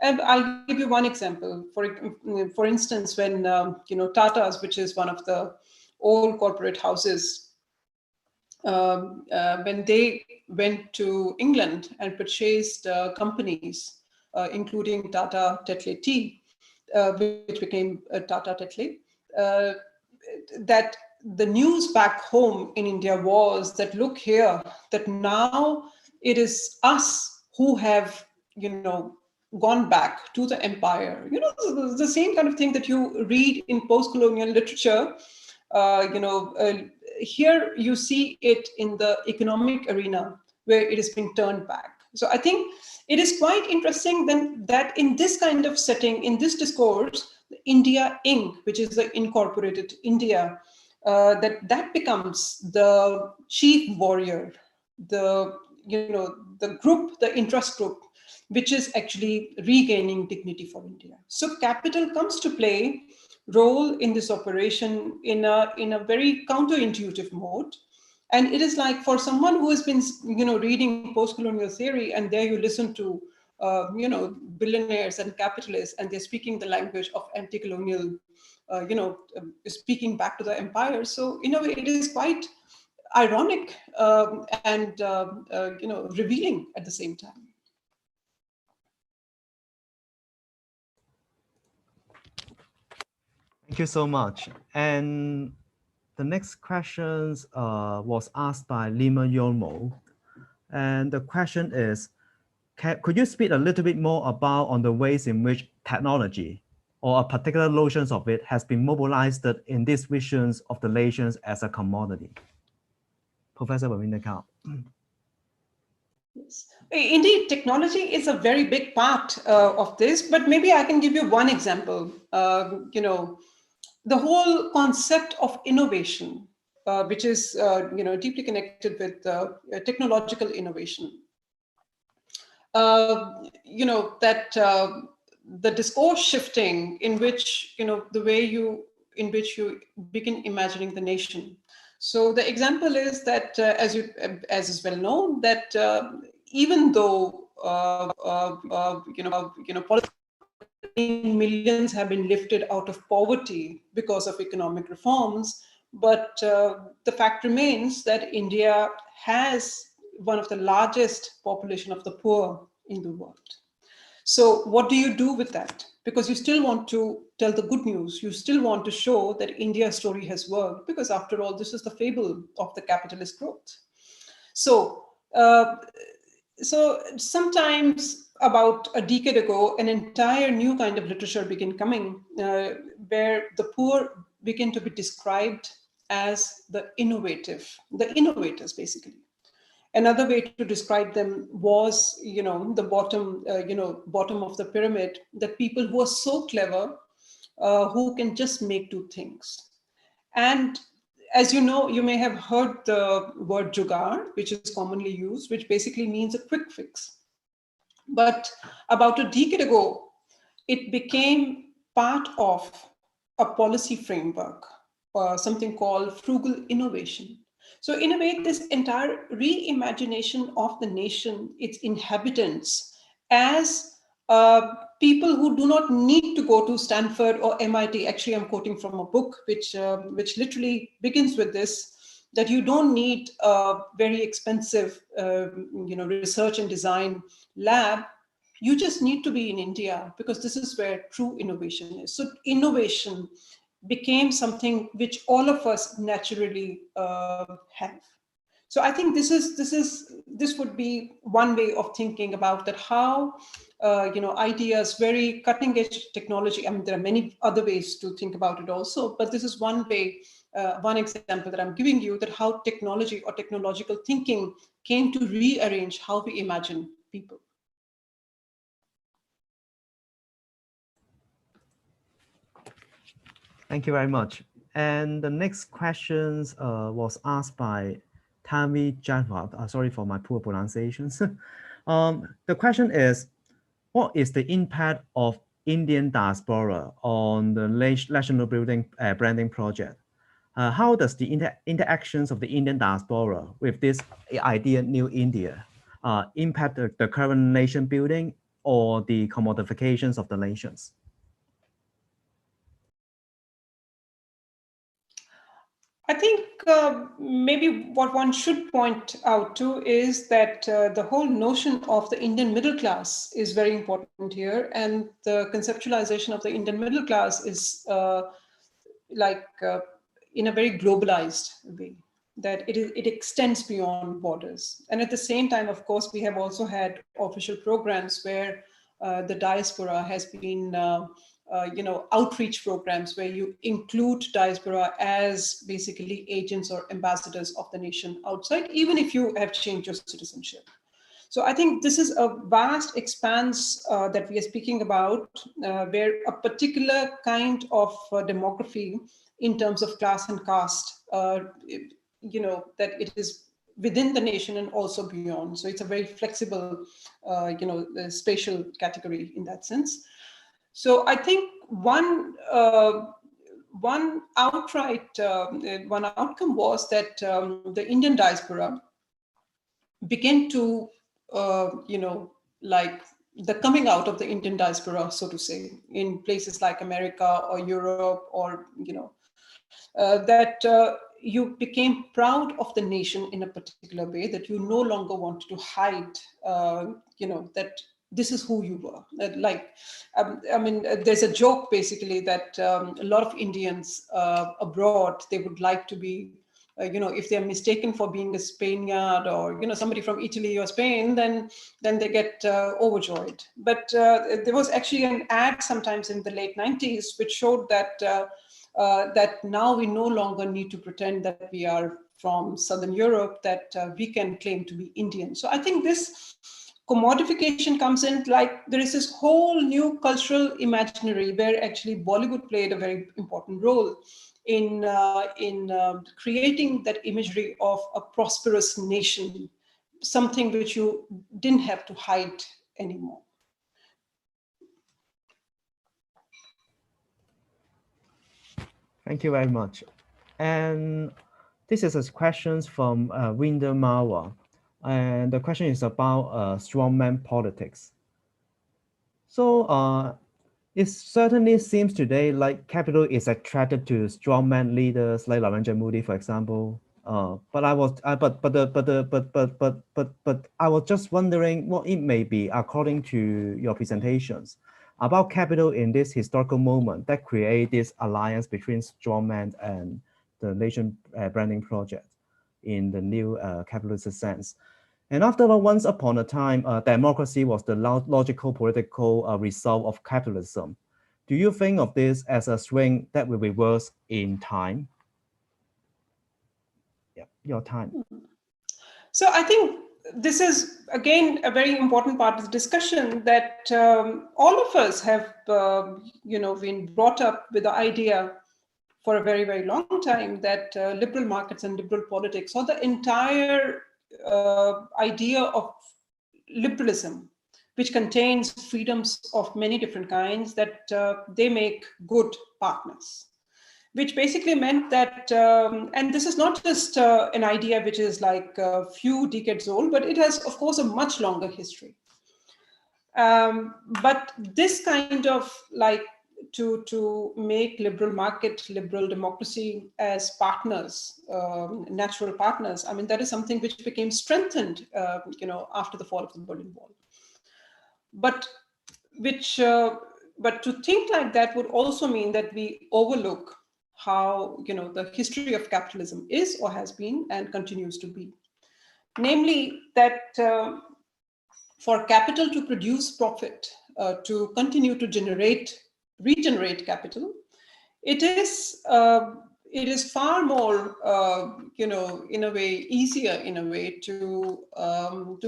And I'll give you one example. For instance, when Tata's, which is one of the old corporate houses, when they went to England and purchased companies, including Tata Tetley Tea, which became Tata Tetley, that the news back home in India was that, look here, that now it is us who have, gone back to the empire. The same kind of thing that you read in post-colonial literature. Here you see it in the economic arena, where it is being turned back. So I think it is quite interesting then that in this kind of setting, in this discourse, India Inc., which is the incorporated India, that becomes the chief warrior, the group, the interest group, which is actually regaining dignity for India. So capital comes to play role in this operation in a very counterintuitive mode. And it is like for someone who has been reading post-colonial theory, and there you listen to billionaires and capitalists, and they're speaking the language of anti-colonial, speaking back to the empire. So in a way, it is quite ironic and revealing at the same time. Thank you so much. And the next question was asked by Lima Yomo. And the question is, could you speak a little bit more about on the ways in which technology or a particular notions of it has been mobilized in these visions of the nations as a commodity? Professor Ravinder Kaur. Yes. Indeed, technology is a very big part of this, but maybe I can give you one example. The whole concept of innovation, which is deeply connected with technological innovation. The discourse shifting in which the way in which you begin imagining the nation. So the example is that, as is well known, that even though millions have been lifted out of poverty because of economic reforms, but the fact remains that India has one of the largest population of the poor in the world. So what do you do with that? Because you still want to tell the good news. You still want to show that India's story has worked, because after all, this is the fable of the capitalist growth. So, sometimes about a decade ago, an entire new kind of literature began coming, where the poor begin to be described as the innovators, basically. Another way to describe them was, the bottom of the pyramid, that people who are so clever, who can just make two things. And as you know, you may have heard the word jugaad, which is commonly used, which basically means a quick fix. But about a decade ago, it became part of a policy framework, something called frugal innovation. So in a way, this entire reimagination of the nation, its inhabitants, as people who do not need to go to Stanford or MIT. Actually, I'm quoting from a book which literally begins with this, that you don't need a very expensive research and design lab. You just need to be in India, because this is where true innovation is. So innovation became something which all of us naturally have. So I think this would be one way of thinking about that, how ideas, very cutting edge technology. I mean, there are many other ways to think about it also, but this is one way, one example that I'm giving you, that how technology or technological thinking came to rearrange how we imagine people. Thank you very much. And the next question was asked by Tami Janwat. Sorry for my poor pronunciations. The question is, what is the impact of Indian diaspora on the national building branding project? How does the interactions of the Indian diaspora with this idea, New India, impact the current nation building or the commodifications of the nations? I think maybe what one should point out too is that the whole notion of the Indian middle class is very important here, and the conceptualization of the Indian middle class is in a very globalized way, that it extends beyond borders. And at the same time, of course, we have also had official programs where the diaspora has been outreach programs where you include diaspora as basically agents or ambassadors of the nation outside, even if you have changed your citizenship. So I think this is a vast expanse that we are speaking about, where a particular kind of demography in terms of class and caste, that it is within the nation and also beyond. So it's a very flexible, spatial category in that sense. So I think one outcome was that the Indian diaspora began to, like the coming out of the Indian diaspora, so to say, in places like America or Europe, or, that you became proud of the nation in a particular way, that you no longer wanted to hide, that this is who you were. There's a joke basically that a lot of Indians abroad, they would like to be, if they're mistaken for being a Spaniard or, somebody from Italy or Spain, then they get overjoyed. But there was actually an ad sometimes in the late 90s, which showed that that now we no longer need to pretend that we are from Southern Europe, that we can claim to be Indian. So I think this commodification comes in, like there is this whole new cultural imaginary where actually Bollywood played a very important role in creating that imagery of a prosperous nation, something which you didn't have to hide anymore. Thank you very much. And this is a question from Ravinder Marwa. And the question is about strongman politics. So it certainly seems today like capital is attracted to strongman leaders like Narendra Modi, for example. But I was just wondering what it may be, according to your presentations, about capital in this historical moment that create this alliance between strongman and the nation branding project in the new capitalist sense. And after all, once upon a time, democracy was the logical political result of capitalism. Do you think of this as a swing that will reverse in time? Yeah, your time. So I think this is, again, a very important part of the discussion, that all of us have, been brought up with the idea for a very, very long time that liberal markets and liberal politics, or the entire idea of liberalism, which contains freedoms of many different kinds, that they make good partners. Which basically meant that, and this is not just an idea which is like a few decades old, but it has, of course, a much longer history. But this kind of to make liberal market, liberal democracy as partners, natural partners, I mean, that is something which became strengthened, after the fall of the Berlin Wall. But to think like that would also mean that we overlook how the history of capitalism is, or has been, and continues to be. Namely, that for capital to produce profit, to continue to regenerate capital, it is far more, in a way, easier in a way to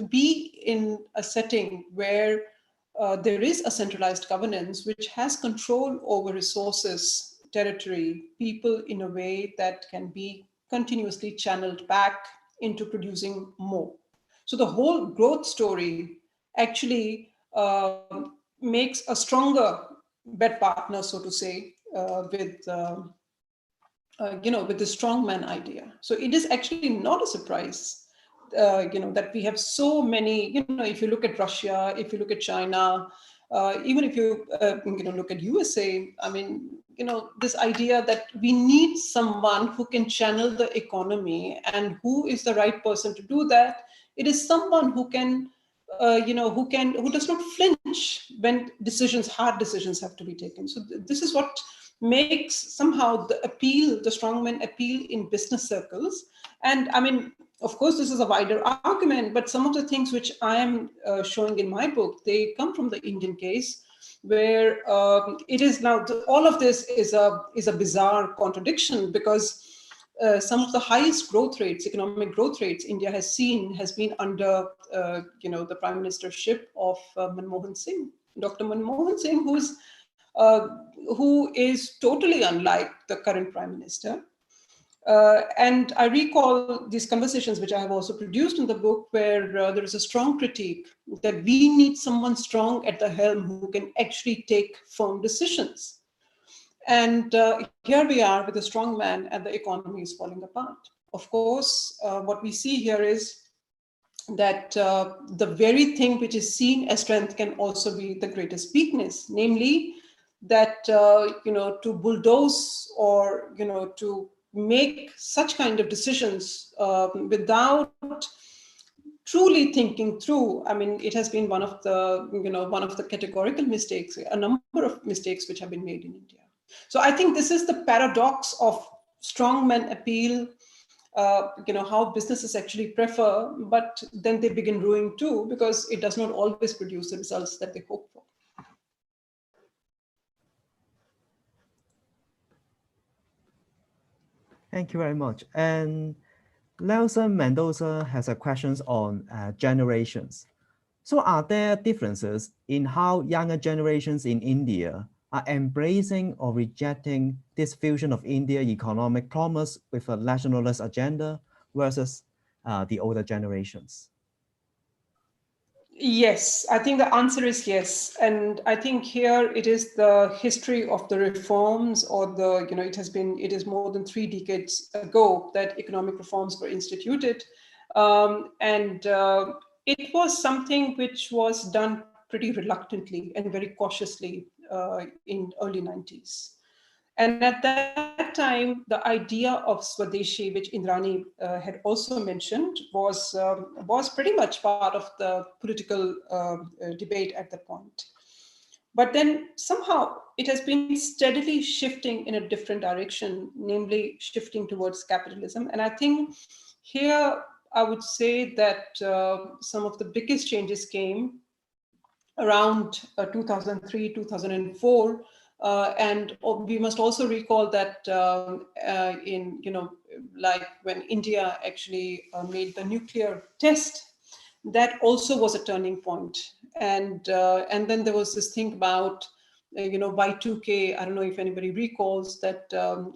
be in a setting where there is a centralized governance which has control over resources, territory, people, in a way that can be continuously channeled back into producing more. So the whole growth story actually makes a stronger bed partner, so to say, with the strongman idea. So it is actually not a surprise, that we have so many, if you look at Russia, if you look at China, even if you look at USA, I mean, this idea that we need someone who can channel the economy, and who is the right person to do that. It is someone who can, who does not flinch when hard decisions have to be taken. So this is what makes somehow the strongman appeal in business circles. And I mean, of course, this is a wider argument, but some of the things which I am showing in my book, they come from the Indian case, where it is now, all of this is a bizarre contradiction, because some of the highest growth rates, economic growth rates India has seen has been under, the prime ministership of Manmohan Singh, Dr. Manmohan Singh, who is totally unlike the current prime minister. And I recall these conversations, which I have also produced in the book, where there is a strong critique that we need someone strong at the helm who can actually take firm decisions. And here we are with a strong man, and the economy is falling apart. Of course, what we see here is that the very thing which is seen as strength can also be the greatest weakness, namely that, to bulldoze or, to make such kind of decisions without truly thinking through. I mean, it has been one of the categorical mistakes, a number of mistakes which have been made in India. So I think this is the paradox of strongman appeal, how businesses actually prefer, but then they begin ruining too, because it does not always produce the results that they hope for. Thank you very much. And Nelson Mendoza has a question on generations. So are there differences in how younger generations in India are embracing or rejecting this fusion of India economic promise with a nationalist agenda versus the older generations? Yes, I think the answer is yes. And I think here it is the history of the reforms, or it is more than 3 decades ago that economic reforms were instituted. It was something which was done pretty reluctantly and very cautiously in early 90s. And at that time, the idea of Swadeshi, which Indrani had also mentioned, was pretty much part of the political debate at that point. But then somehow it has been steadily shifting in a different direction, namely shifting towards capitalism. And I think here I would say that some of the biggest changes came around 2003, 2004. And we must also recall that like when India actually made the nuclear test, that also was a turning point. And then there was this thing about, Y2K. I don't know if anybody recalls that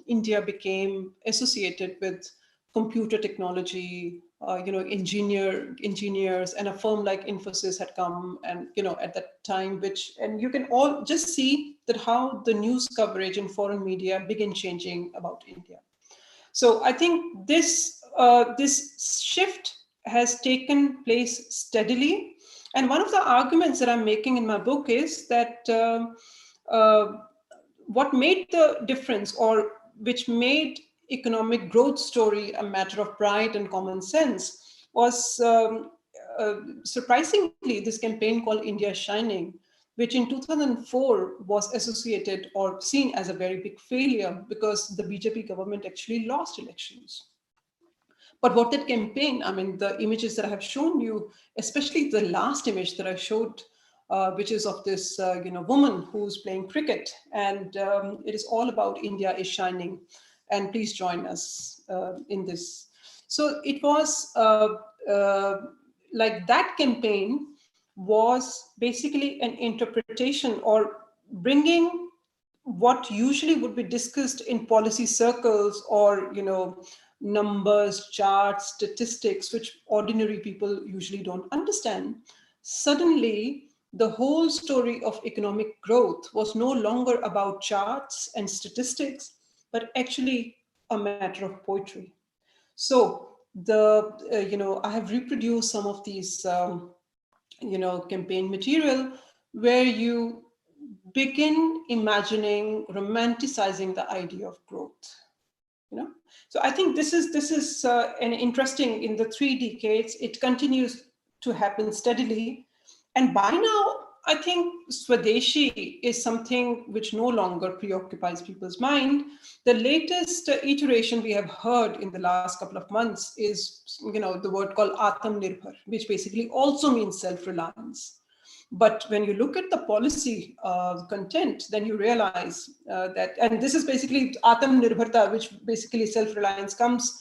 India became associated with computer technology, engineers, and a firm like Infosys had come, and at that time, and you can all just see that how the news coverage in foreign media began changing about India. So I think this shift has taken place steadily, and one of the arguments that I'm making in my book is that what made the difference, or which made economic growth story a matter of pride and common sense, was surprisingly this campaign called India Shining, which in 2004 was associated or seen as a very big failure because the BJP government actually lost elections. But what that campaign, I mean, the images that I have shown you, especially the last image that I showed, which is of this woman who's playing cricket, and it is all about India is shining, and please join us in this. So it was like that campaign was basically an interpretation, or bringing what usually would be discussed in policy circles, or numbers, charts, statistics, which ordinary people usually don't understand. Suddenly the whole story of economic growth was no longer about charts and statistics, but actually a matter of poetry. So I have reproduced some of these campaign material where you begin imagining, romanticizing the idea of growth. So I think this is an interesting, in the 3 decades, it continues to happen steadily. And by now, I think Swadeshi is something which no longer preoccupies people's mind. The latest iteration we have heard in the last couple of months is, the word called Atmanirbhar, which basically also means self-reliance. But when you look at the policy content, then you realize that, and this is basically Atam Nirbharta, which basically self-reliance comes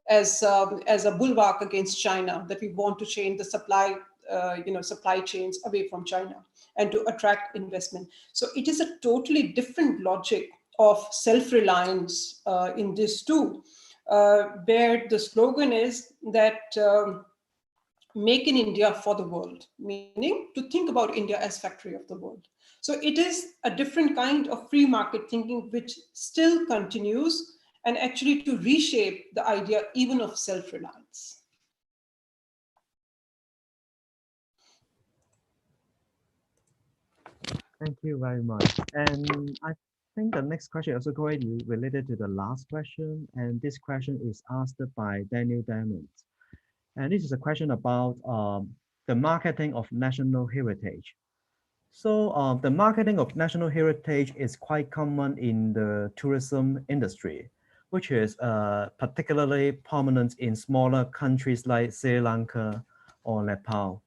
as a bulwark against China, that we want to change the supply chains away from China and to attract investment. So it is a totally different logic of self-reliance in this too, where the slogan is that make in India for the world, meaning to think about India as factory of the world. So it is a different kind of free market thinking, which still continues, and actually to reshape the idea even of self-reliance. Thank you very much. And I think the next question also quite related to the last question. And this question is asked by Daniel Diamond. And this is a question about the marketing of national heritage. So the marketing of national heritage is quite common in the tourism industry, which is particularly prominent in smaller countries like Sri Lanka or Nepal.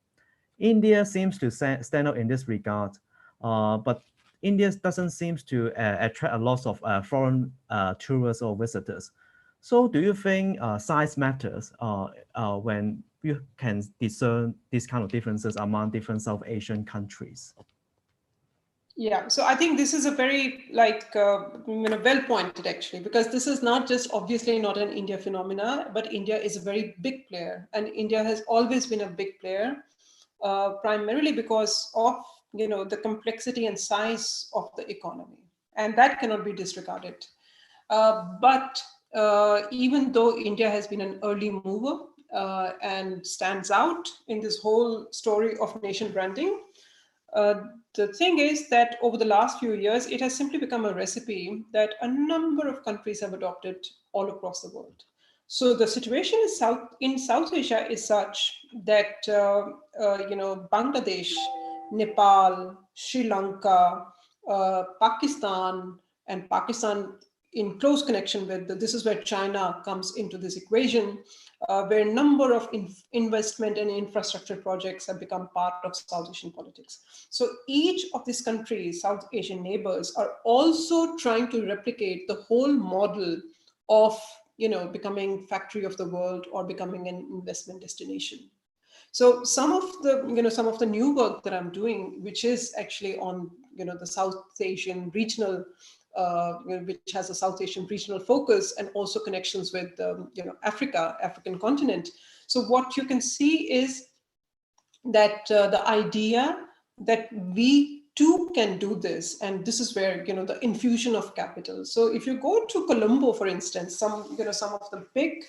India seems to stand out in this regard, but India doesn't seem to attract a lot of foreign tourists or visitors. So do you think size matters when you can discern these kind of differences among different South Asian countries? Yeah, so I think this is a very well pointed actually, because this is not just obviously not an India phenomena, but India is a very big player, and India has always been a big player, primarily because of the complexity and size of the economy, and that cannot be disregarded. But even though India has been an early mover and stands out in this whole story of nation branding, the thing is that over the last few years, it has simply become a recipe that a number of countries have adopted all across the world. So the situation in South Asia is such that Bangladesh, Nepal, Sri Lanka, Pakistan, and Pakistan in close connection with this is where China comes into this equation, where a number of investment and infrastructure projects have become part of South Asian politics. So each of these countries, South Asian neighbors, are also trying to replicate the whole model of becoming factory of the world or becoming an investment destination. So some of the new work that I'm doing, which is actually on the South Asian regional, which has a South Asian regional focus and also connections with African continent. So what you can see is that the idea that we too can do this, and this is where the infusion of capital. So if you go to Colombo, for instance, some of the big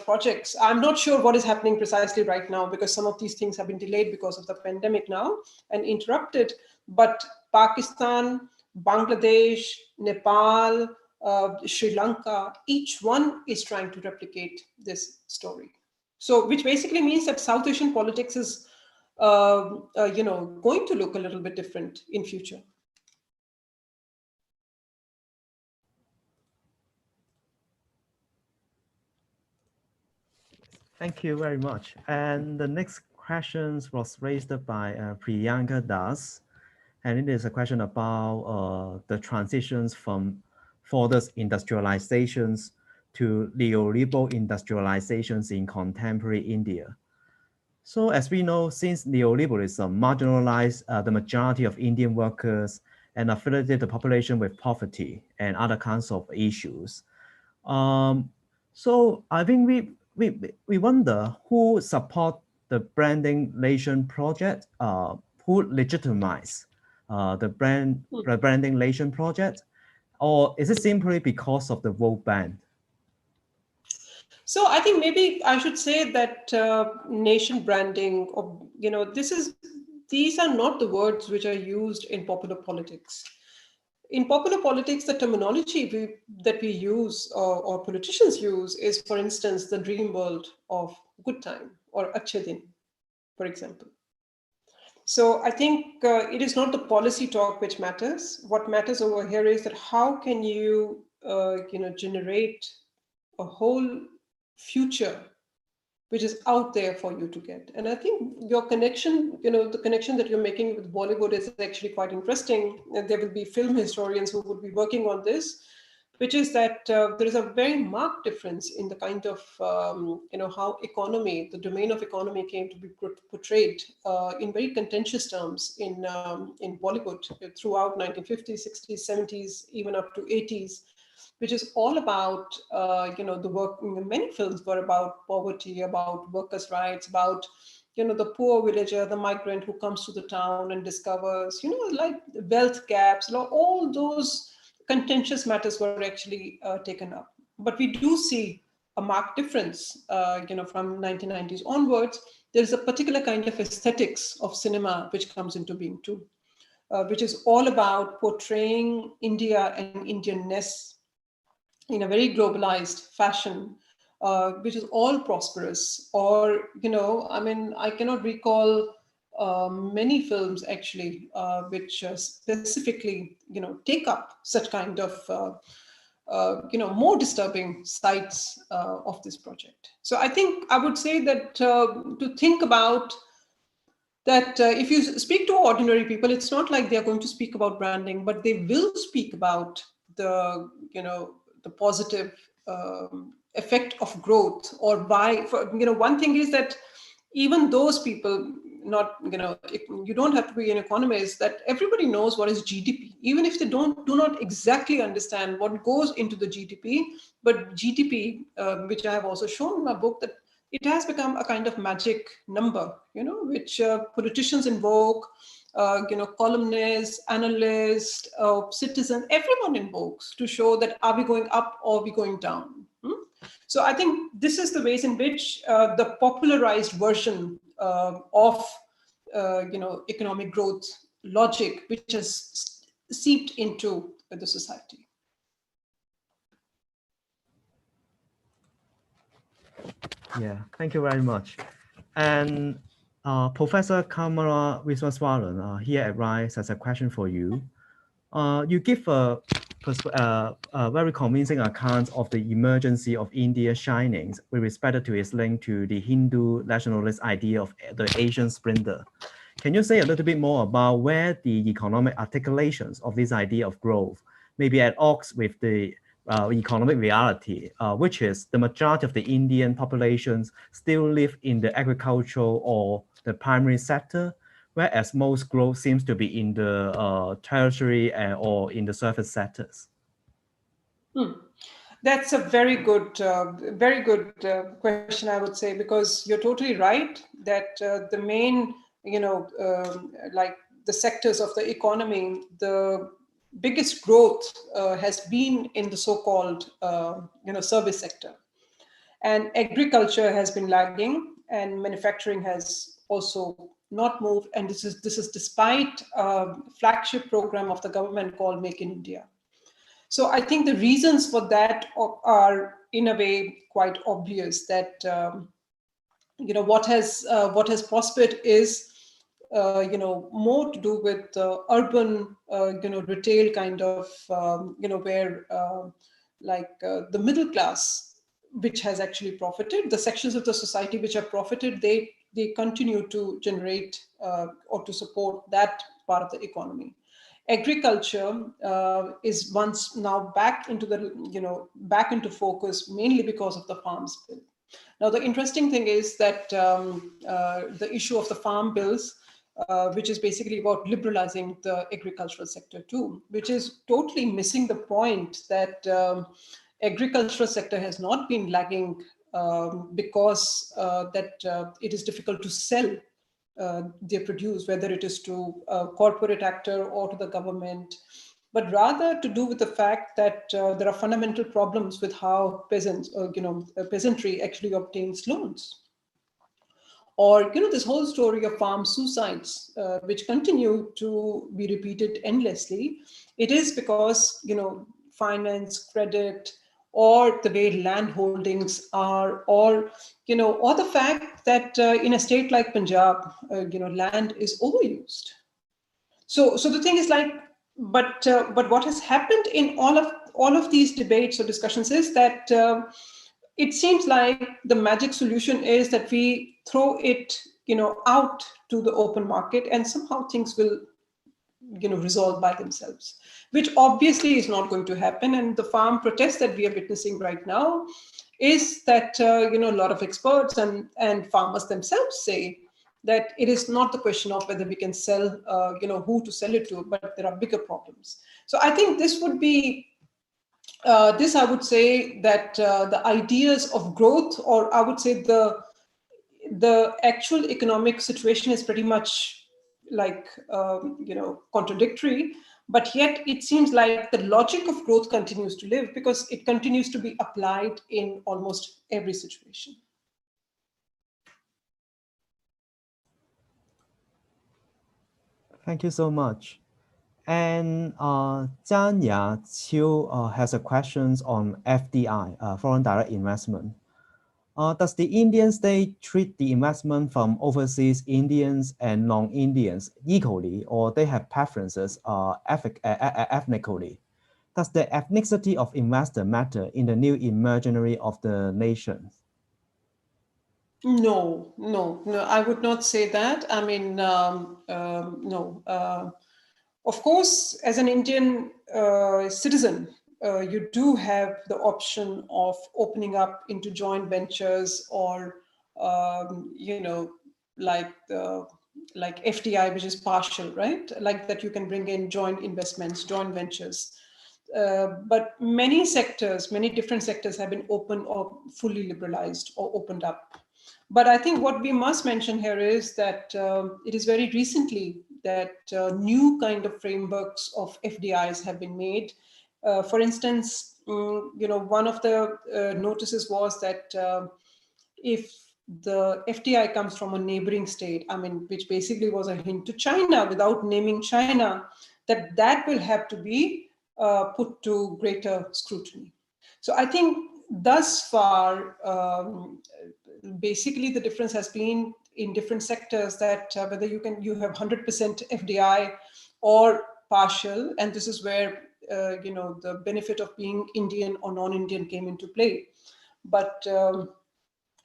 projects, I'm not sure what is happening precisely right now because some of these things have been delayed because of the pandemic now and interrupted. But Pakistan, Bangladesh, Nepal, Sri Lanka, each one is trying to replicate this story. So which basically means that South Asian politics is going to look a little bit different in future. Thank you very much. And the next question was raised by Priyanka Das. And it is a question about the transitions from forced industrializations to neoliberal industrializations in contemporary India. So as we know, since neoliberalism marginalized the majority of Indian workers and affiliated the population with poverty and other kinds of issues, so I think we wonder who support the branding nation project, who legitimize the branding nation project, or is it simply because of the vote ban? So I think maybe I should say that nation branding, or these are not the words which are used in popular politics. In popular politics, the terminology that we use or politicians use is, for instance, the dream world of good time or achhe din, for example. So I think it is not the policy talk which matters. What matters over here is that how can you, generate a whole future which is out there for you to get. And I think your connection, the connection that you're making with Bollywood is actually quite interesting. And there will be film historians who would be working on this, which is that there is a very marked difference in the kind of, how economy, the domain of economy came to be portrayed in very contentious terms in Bollywood throughout 1950s, 60s, 70s, even up to 80s, which is all about, the work. Many films were about poverty, about workers' rights, about, the poor villager, the migrant who comes to the town and discovers, like wealth gaps, all those contentious matters were actually taken up. But we do see a marked difference, from 1990s onwards. There's a particular kind of aesthetics of cinema which comes into being too, which is all about portraying India and Indianness in a very globalized fashion, which is all prosperous. Or, I cannot recall many films actually, which specifically, take up such kind of, more disturbing sides of this project. So I think I would say that to think about that if you speak to ordinary people, it's not like they're going to speak about branding, but they will speak about the, the positive effect of growth, or one thing is that even those people, not, you don't have to be an economist, that everybody knows what is GDP, even if they do not exactly understand what goes into the GDP. But GDP, which I have also shown in my book, that it has become a kind of magic number, which politicians invoke, columnists, analysts, citizens, everyone invokes to show that are we going up or are we going down? So I think this is the ways in which the popularized version of economic growth logic, which has seeped into the society. Yeah, thank you very much. And Professor Kamala Wiswaswaran here at RISE has a question for you. You give a very convincing account of the emergence of India's shinings with respect to its link to the Hindu nationalist idea of the Asian splendor. Can you say a little bit more about where the economic articulations of this idea of growth may be at odds with the economic reality, which is the majority of the Indian populations still live in the agricultural or the primary sector, whereas most growth seems to be in the tertiary or in the service sectors? That's a very good question, I would say, because you're totally right that the main, like the sectors of the economy, the biggest growth has been in the so-called, service sector. And agriculture has been lagging, and manufacturing has also not moved. And this is despite a flagship program of the government called Make in India. So I think the reasons for that are, in a way, quite obvious. That what has prospered is more to do with urban retail kind of where the middle class, which has actually profited, the sections of the society which have profited, they continue to generate or to support that part of the economy. Agriculture is once now back into back into focus, mainly because of the Farms Bill. Now, the interesting thing is that the issue of the farm bills, which is basically about liberalizing the agricultural sector too, which is totally missing the point that agricultural sector has not been lagging because it is difficult to sell they produce, whether it is to a corporate actor or to the government, but rather to do with the fact that there are fundamental problems with how peasants, peasantry actually obtains loans. Or, this whole story of farm suicides, which continue to be repeated endlessly. It is because, finance, credit, or the way land holdings are, or the fact that in a state like Punjab, land is overused. So the thing is like, but what has happened in all of these debates or discussions is that it seems like the magic solution is that we throw it, out to the open market, and somehow things will, resolve by themselves, which obviously is not going to happen. And the farm protests that we are witnessing right now is that, a lot of experts and farmers themselves say that it is not the question of whether we can sell, who to sell it to, but there are bigger problems. So I think this would be, I would say that the ideas of growth, or I would say the actual economic situation is pretty much like, contradictory, but yet it seems like the logic of growth continues to live because it continues to be applied in almost every situation. Thank you so much. And Janya Chiu has a questions on FDI, foreign direct investment. Does the Indian state treat the investment from overseas Indians and non-Indians equally, or they have preferences ethnically? Does the ethnicity of investor matter in the new imaginary of the nation? No, I would not say that. I mean, no. Of course, as an Indian citizen, you do have the option of opening up into joint ventures, or, like FDI, which is partial, right? Like that you can bring in joint investments, joint ventures. But many different sectors have been open or fully liberalized or opened up. But I think what we must mention here is that it is very recently that new kind of frameworks of FDIs have been made. For instance, one of the notices was that if the FDI comes from a neighboring state, I mean, which basically was a hint to China without naming China, that will have to be put to greater scrutiny. So I think thus far, basically the difference has been in different sectors that whether you have 100% FDI or partial, and this is where the benefit of being Indian or non-Indian came into play. But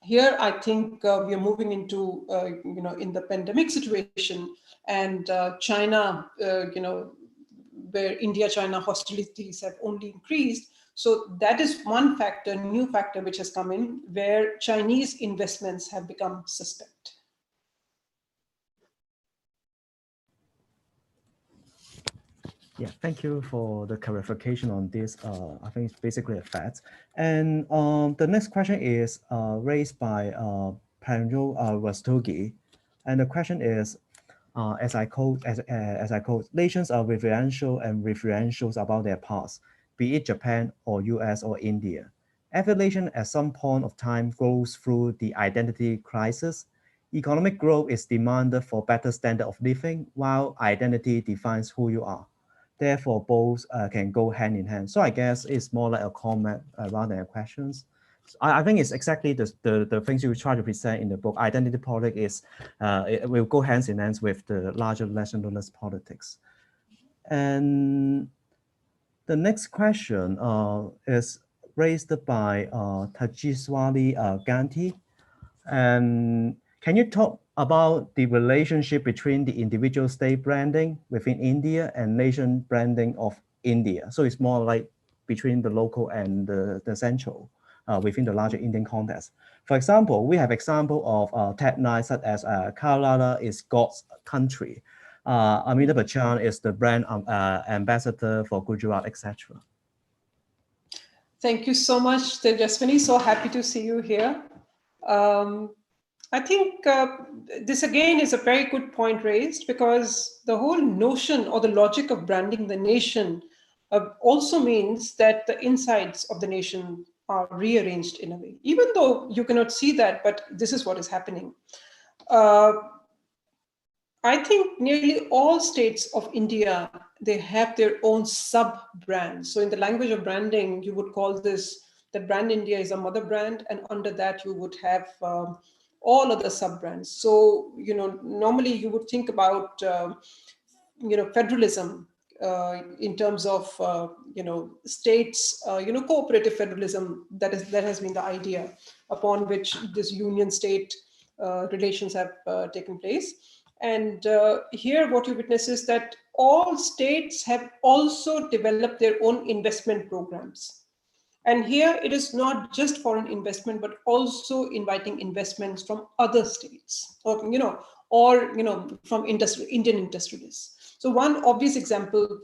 here I think we are moving into in the pandemic situation, and China, where India-China hostilities have only increased. So that is one factor, new factor, which has come in, where Chinese investments have become suspect. Yeah, thank you for the clarification on this. I think it's basically a fact. And the next question is raised by Panjo Rastogi. And the question is, as I quote, nations are referential and referentials about their past, be it Japan or US or India. Every nation at some point of time goes through the identity crisis. Economic growth is demanded for better standard of living, while identity defines who you are. Therefore, both can go hand in hand. So I guess it's more like a comment rather than a questions. I think it's exactly the things you try to present in the book. Identity politics is it will go hands in hands with the larger nationalist politics. And the next question is raised by Tajiswali Ganti. And can you talk about the relationship between the individual state branding within India and nation branding of India? So it's more like between the local and the central within the larger Indian context. For example, we have example of tagline such as Kerala is God's country. Amitabh Bachchan is the brand ambassador for Gujarat, etc. Thank you so much, Tejaswini. So happy to see you here. I think this again is a very good point raised, because the whole notion or the logic of branding the nation also means that the insides of the nation are rearranged in a way, even though you cannot see that, but this is what is happening. I think nearly all states of India, they have their own sub-brands. So in the language of branding, you would call this, that brand India is a mother brand, and under that you would have all other sub-brands. So, normally you would think about, federalism in terms of states, cooperative federalism. That has been the idea upon which this union state relations have taken place. And here what you witness is that all states have also developed their own investment programs. And here it is not just foreign investment, but also inviting investments from other states, or from Indian industrialists. So one obvious example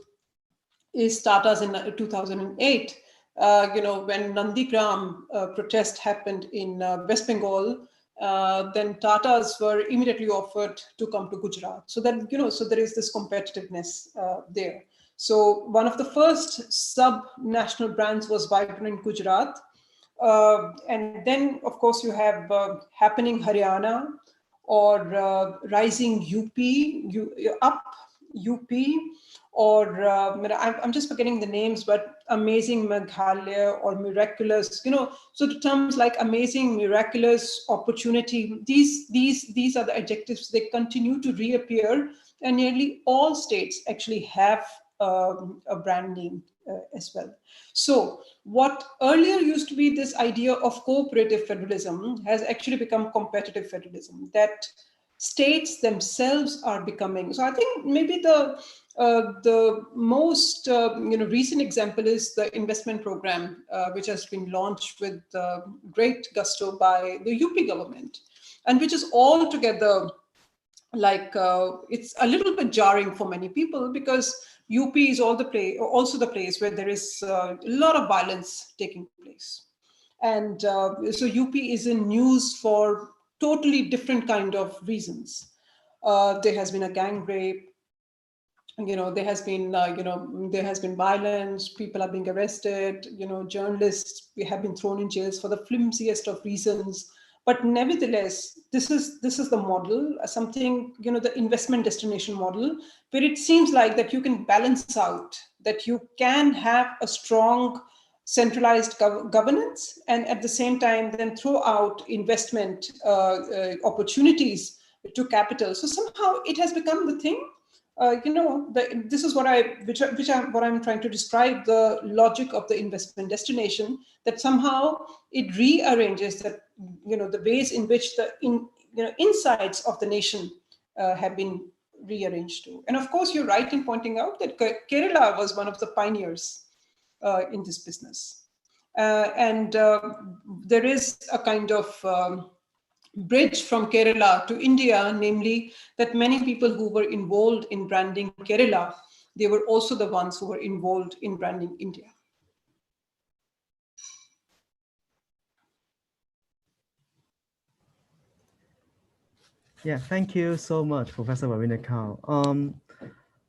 is Tata's in 2008. When Nandigram protest happened in West Bengal, then Tatas were immediately offered to come to Gujarat. So that so there is this competitiveness there. So one of the first sub-national brands was vibrant in Gujarat. And then, of course, you have happening Haryana, or rising UP, or I'm just forgetting the names, but amazing Meghalaya, or miraculous, so the terms like amazing, miraculous, opportunity, these are the adjectives. They continue to reappear, and nearly all states actually have a brand name as well. So what earlier used to be this idea of cooperative federalism has actually become competitive federalism, that states themselves are becoming. So I think maybe the most recent example is the investment program, which has been launched with great gusto by the UP government, and which is altogether like it's a little bit jarring for many people, because UP is also the place where there is a lot of violence taking place. And so UP is in news for totally different kind of reasons. There has been a gang rape, there has been violence, people are being arrested, journalists have been thrown in jails for the flimsiest of reasons. But nevertheless, this is the model, something, the investment destination model, where it seems like that you can balance out, that you can have a strong centralized governance, and at the same time then throw out investment opportunities to capital. So somehow it has become the thing. This is what I'm trying to describe, the logic of the investment destination, that somehow it rearranges that, the ways in which the insides of the nation have been rearranged to. And of course, you're right in pointing out that Kerala was one of the pioneers in this business. And there is a kind of bridge from Kerala to India, namely that many people who were involved in branding Kerala, they were also the ones who were involved in branding India. Yeah, thank you so much, Professor Ravinder Kaur.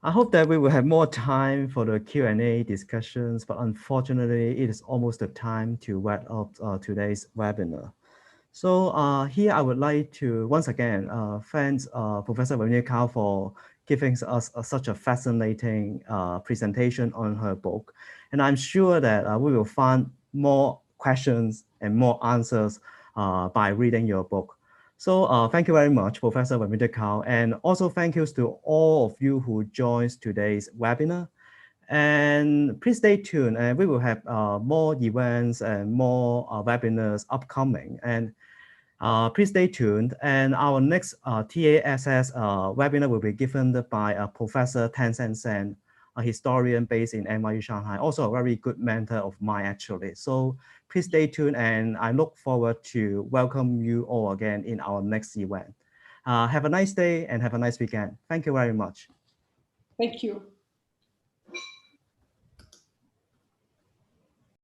I hope that we will have more time for the Q&A discussions, but unfortunately, it is almost the time to wrap up today's webinar. So here I would like to once again thank Professor Ravinder Kaur for giving us such a fascinating presentation on her book. And I'm sure that we will find more questions and more answers by reading your book. So thank you very much, Professor Ravinder Kaur, and also thank you to all of you who joined today's webinar. And please stay tuned, and we will have more events and more webinars upcoming. And please stay tuned. And our next TASS webinar will be given by Professor Tencent Sen, a historian based in NYU Shanghai, also a very good mentor of mine, actually. So please stay tuned, and I look forward to welcome you all again in our next event. Have a nice day and have a nice weekend. Thank you very much. Thank you.